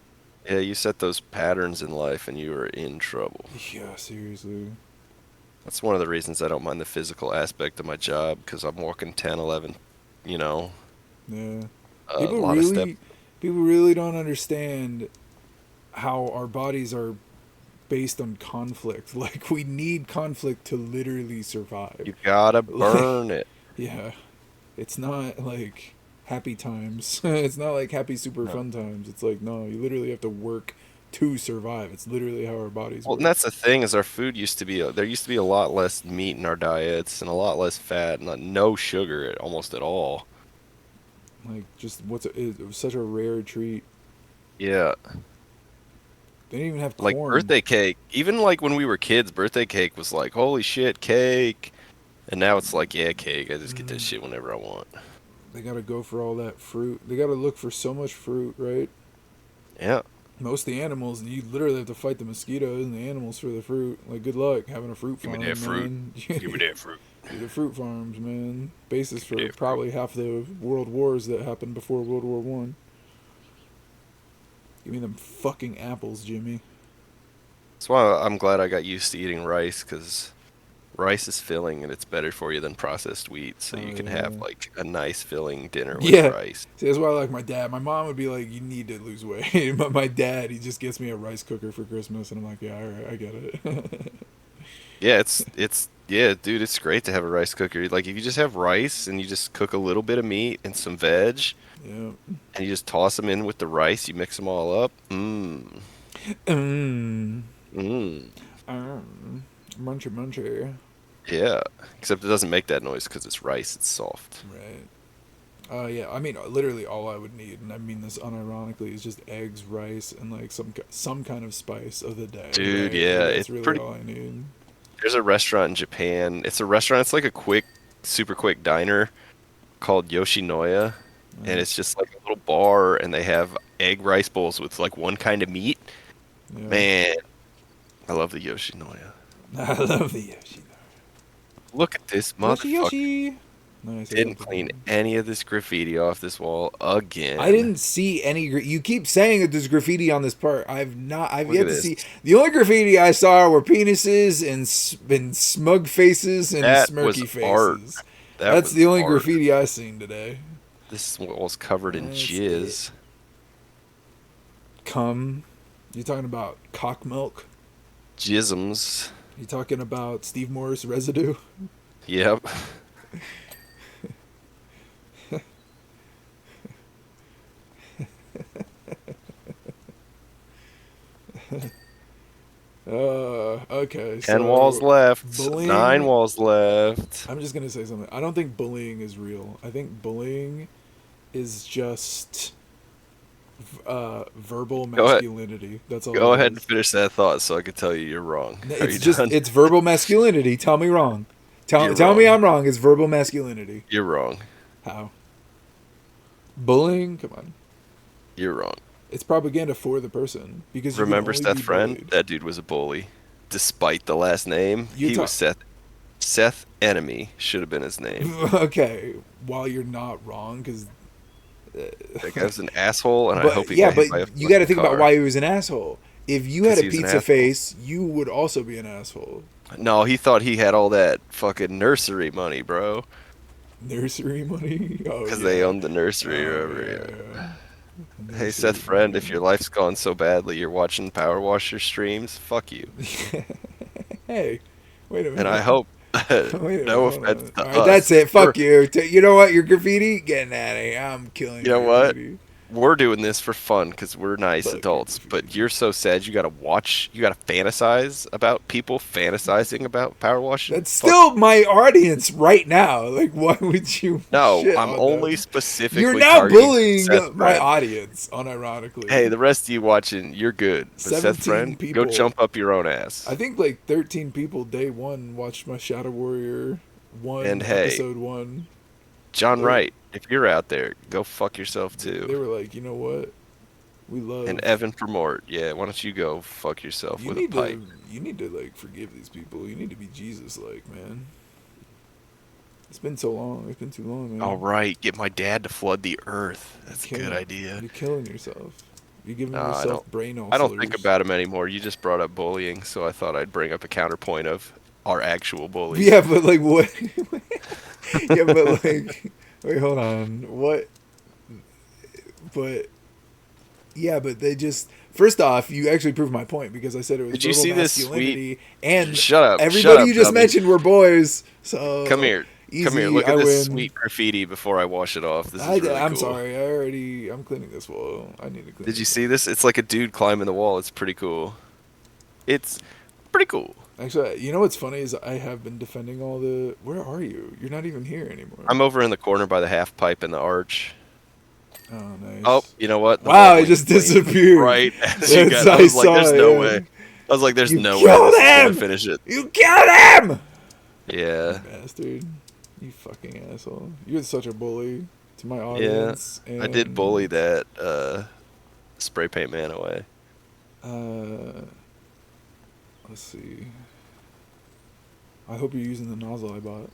Yeah, you set those patterns in life and you are in trouble. Yeah, seriously. That's one of the reasons I don't mind the physical aspect of my job, because I'm walking 10, 11, you know, Yeah. a People lot of steps. really, people really don't understand how our bodies are based on conflict. Like we need conflict to literally survive. You gotta Like, burn it. yeah, it's not like happy times. It's not like happy super No. fun times. It's like no, you literally have to work to survive. It's literally how our bodies Well, and work. that's the thing, is our food used to be, there used to be a lot less meat in our diets and a lot less fat, and no sugar almost at all. Like just it was such a rare treat. Yeah, They didn't even have like corn. birthday cake. Even like when we were kids, birthday cake was like, holy shit, cake. And now it's like, yeah, cake. I just get that Mm, shit whenever I want. they gotta go for all that fruit. They gotta look for so much fruit, right? Yeah, Most of the animals, you literally have to fight the mosquitoes and the animals for the fruit. Like, good luck having a fruit give me that farm, fruit. man. Give me that fruit. The fruit farms, man. Basis Give me for that fruit. probably half the world wars that happened before World War One. Give me them fucking apples, Jimmy. That's why I'm glad I got used to eating rice, because rice is filling and it's better for you than processed wheat. So Oh you can have yeah, like a nice filling dinner with yeah. rice. See, that's why I like my dad. My mom would be like, "You need to lose weight," but my dad, he just gets me a rice cooker for Christmas, and I'm like, "Yeah, all right, I get it." Yeah, yeah, dude, it's great to have a rice cooker. Like if you just have rice and you just cook a little bit of meat and some veg Yeah. and you just toss them in with the rice, you mix them all up. Mmm. Mmm. Mmm. Munchy munchy. Yeah. Except it doesn't make that noise because it's rice, it's soft. Right. Yeah. I mean, literally all I would need, and I mean this unironically, is just eggs, rice, and like some kind of spice of the day. Dude, Right. Like yeah, that's it's really pretty. all I need. There's a restaurant in Japan. It's a restaurant, it's like a quick, super quick diner called Yoshinoya. And it's just like a little bar, and they have egg rice bowls with like one kind of meat. Yeah. Man, I love the Yoshinoya. I love the Yoshi. Look at this Yoshi motherfucker. Yoshi. Nice. I Didn't got the clean name. any of this graffiti off this wall I again. didn't see any. You keep saying that there's graffiti on this part. I've not. I've Look at yet to this. see. The only graffiti I saw were penises and smug faces and That was smirky art. faces. That That's was the only art. graffiti I've seen today. This wall's covered in That's it. jizz. Cum. You talking about cock milk? Jisms. You talking about Steve Morris residue? Yep. Okay. 10 walls So left. Nine bullying. walls left. I'm just gonna say something. I don't think bullying is real. I think bullying is just verbal Go ahead. masculinity. That's all Go it ahead and is. finish that thought so I can tell you you're wrong. Are you done? It's verbal masculinity. Tell me wrong. You're Tell me wrong. I'm wrong. It's verbal masculinity. You're wrong. How? Bullying? Come on. You're wrong. It's propaganda for the person because you can Remember only Seth be Friend? bullied. That dude was a bully. Despite the last name, You he was talk. Seth. Seth Enemy should have been his name. Okay, while you're not wrong, because. That guy was an asshole, and I hope But he yeah, got but hit by a you got to fucking think about car. why he was an asshole. If you had Because a he was an pizza asshole. face, you would also be an asshole. No, he thought he had all that fucking nursery money, bro. Nursery money? Oh Because they yeah. owned the nursery or Oh whatever. yeah, Yeah. yeah. Hey, Nice Seth work, Friend, if man. your life's gone so badly you're watching PowerWash your streams, fuck you. Hey, wait a And I minute. hope, Wait a no minute. Hold offense on. All to right, that's us, it. Fuck you. You know what? Your graffiti? Getting out of here. I'm killing you your know what? graffiti. We're doing this for fun because we're nice Fuck your adults, graffiti. but you're so sad you gotta fantasize about people fantasizing about power washing. That's Fuck still you. my audience right now. Like, why would you No, shit I'm on only them? You're specifically now targeting bullying Seth my Friend. audience, Hey, unironically. the rest of you watching, you're good. But Seth 17 Friend, go people. jump up your own I ass. think like 13 people day one watched my Shadow Warrior And 1, hey, episode 1. John They, Wright, if you're out there, go fuck yourself they too. were like, you know what? We And love. Evan Promort, yeah, why don't you go fuck yourself You with a need pipe? to like forgive these people. You need to be Jesus like, man. It's been so long. It's been too long, All man. right, get my dad to flood the earth. You're That's a good killing. idea. You're killing yourself. You're giving Nah, yourself brain I don't think ulcers. about him anymore. You just brought up bullying, so I thought I'd bring up a counterpoint of our actual bullies. Yeah, but like what? Yeah, but like, wait, hold on. What? But yeah, but they just first off, you actually proved my point because I said it was Did you verbal see this sweet? masculinity, and Shut everybody up, you just dummy. mentioned were boys. Come So here, come here. easy, Look at I this win. sweet graffiti before I wash it off. This is really I'm cool. sorry. I'm cleaning this wall. I need to clean Did you this see wall. this? It's like a dude climbing the wall. It's pretty cool. It's pretty cool. Actually, you know what's funny is I have been defending all the. Where are you? You're not even here anymore. I'm over in the corner by the half pipe and the arch. Oh, Oh, nice. you know what? The wall Wow, it blinked just clean disappeared. right as you That's got. I I was like, saw "There's it. no way." Yeah. I was like, "There's You no way killed this is gonna him. finish it." You killed him. You Yeah, bastard. You fucking asshole. You're such a bully to my yeah. audience. I did bully And that spray paint man away. uh, let's see. I hope you're using the nozzle I bought.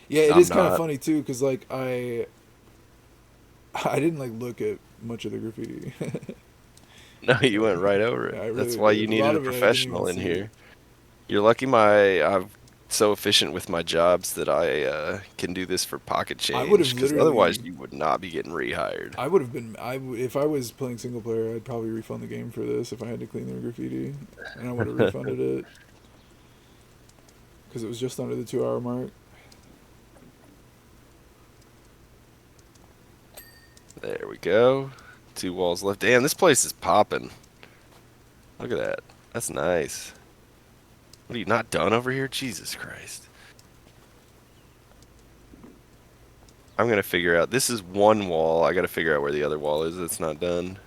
Yeah, it I'm is kind of not. funny too, cause like I didn't like look at much of the graffiti. No, you went right over it. I That's really why did. you A lot needed a of it I didn't even professional in see. here. You're lucky I'm so efficient with my jobs that I can do this for pocket I would change, have because otherwise literally. you would not be getting rehired. I would have been. If I was playing single player, I'd probably refund the game for this if I had to clean their graffiti, and I would have refunded it because it was just under the 2 hour mark. There we go. 2 walls left. Damn, this place is popping. Look at that. That's nice. What are you not done over here? Jesus Christ. I'm gonna figure out. This is one wall. I gotta figure out where the other wall is that's not done.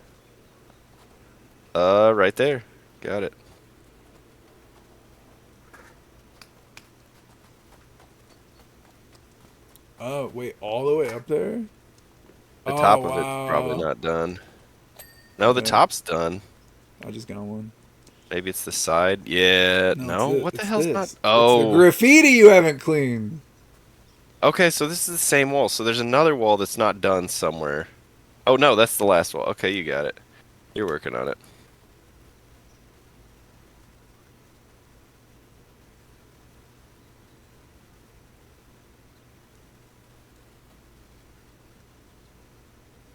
Right there. Got it. Oh wait, all the way up there? The Oh top of it's probably wow! not done. No, the Alright, top's done. I just got one. Maybe it's the side. Yeah. No, No. What the It's hell's not? this. It's the Oh. graffiti you haven't cleaned. Okay, so this is the same wall. So there's another wall that's not done somewhere. Oh no, that's the last wall. Okay, you got it. You're working on it.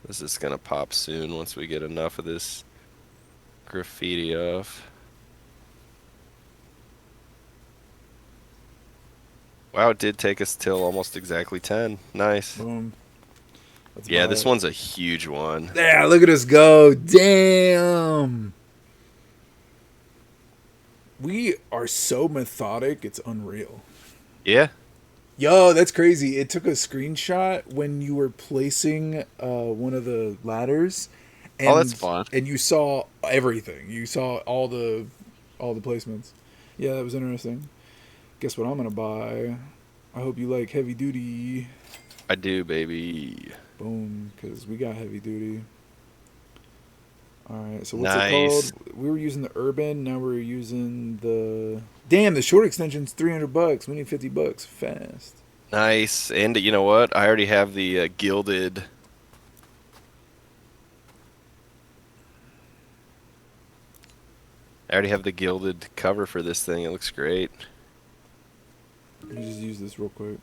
This is gonna pop soon once we get enough of this graffiti off. Wow, it did take us till almost exactly 10. Nice. Boom. Let's Yeah, buy this it. one's a huge one. Yeah, look at us go! Damn. We are so methodic. It's unreal. Yeah. Yo, that's crazy. It took a screenshot when you were placing one of the ladders, Oh, that's and fun. you saw everything. You saw all the placements. Yeah, that was interesting. Guess what I'm gonna buy? I hope you like heavy duty. I do, baby. Boom, because we got heavy duty. All right, so what's it Nice. called? We were using the urban. Now we're using the. Damn, the short extension's $300. We need $50 fast. Nice. And you know what? I already have the gilded. I already have the gilded cover for this thing. It looks great. Let me just use this real quick.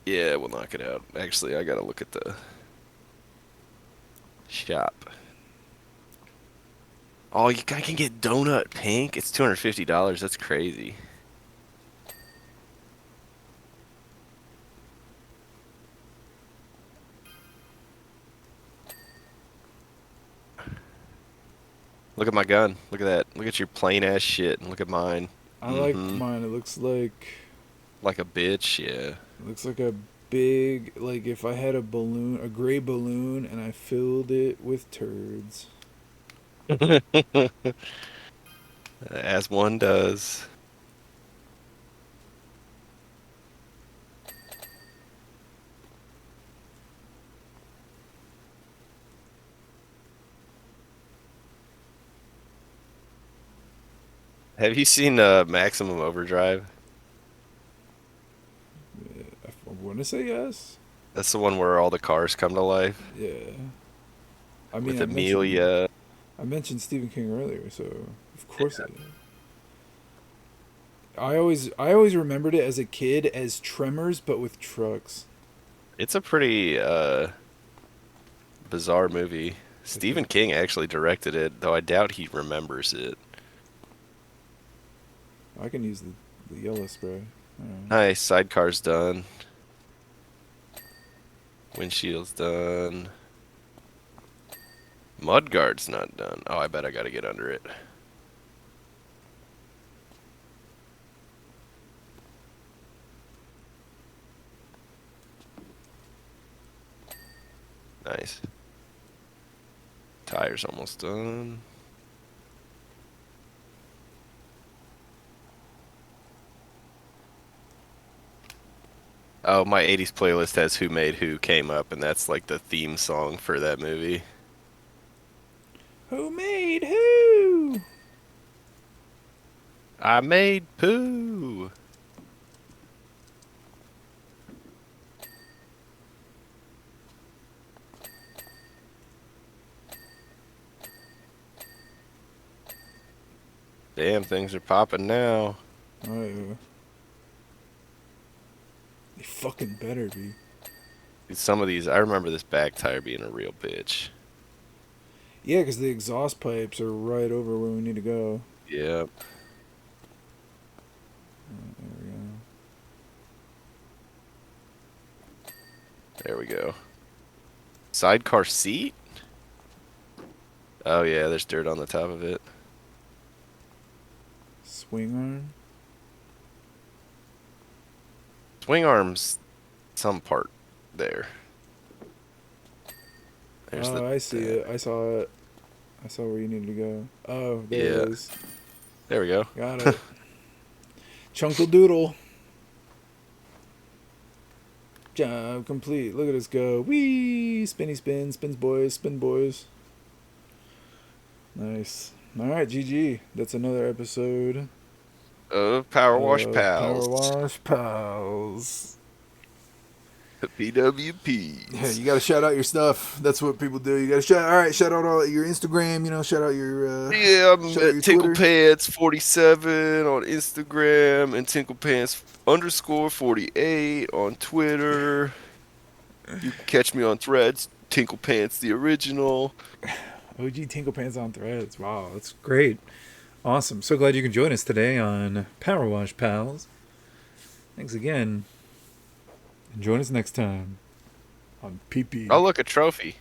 Yeah, we'll knock it out. Actually, I gotta look at the. Shop. Oh, you guy can get donut pink. It's $250. That's crazy. Look at my gun. Look at that. Look at your plain ass shit. And look at mine. I like Mm-hmm. mine. Like a bitch, yeah. It looks like a big, like if I had a balloon, a gray balloon, and I filled it with turds. As one does. Have you seen Maximum Overdrive? I want to say yes. That's the one where all the cars come to life Yeah. I mean, with Amelia. I mentioned Stephen King earlier, so of course I did. I always remembered it as a kid as Tremors, but with trucks. It's a pretty bizarre movie. I think Stephen King actually directed it, though I doubt he remembers it. I can use the yellow spray. Alright. Nice, sidecar's done. Windshield's done. Mudguard's not done. Oh, I bet I gotta get under it. Nice. Tire's almost done. Oh, my 80s playlist has Who Made Who came up, and that's like the theme song for that movie. Who made who? I made poo. Damn, things are popping now. Oh yeah. They fucking better be. Dude, some of these, I remember this back tire being a real bitch. Yeah, because the exhaust pipes are right over where we need to go. Yep. There we go. There we go. Sidecar seat? Oh yeah, there's dirt on the top of it. Swing arm. Swing arms, some part there. There's Oh, I see that. it. I saw it. I saw where you needed to go. Oh, there it Yeah, is. there we go. Got it. Chunkle doodle. Job complete. Look at us go. Wee! Spinny spin. Spins boys. Spin boys. Nice. Alright, GG. That's another episode Power Wash of Pals. Power Wash Pals. Yeah, PWPs. you gotta shout out your stuff. That's what people do. You gotta shout out all your Instagram, shout out Yeah, I'm shout out at your Twitter. TinklePants47 on Instagram and TinklePants_48 on Twitter. You can catch me on Threads, TinklePants the original. OG Tinkle Pants on Threads. Wow, that's great. Awesome. So glad you can join us today on Power Wash Pals. Thanks again. And join us next time on Oh, PP. look, a trophy.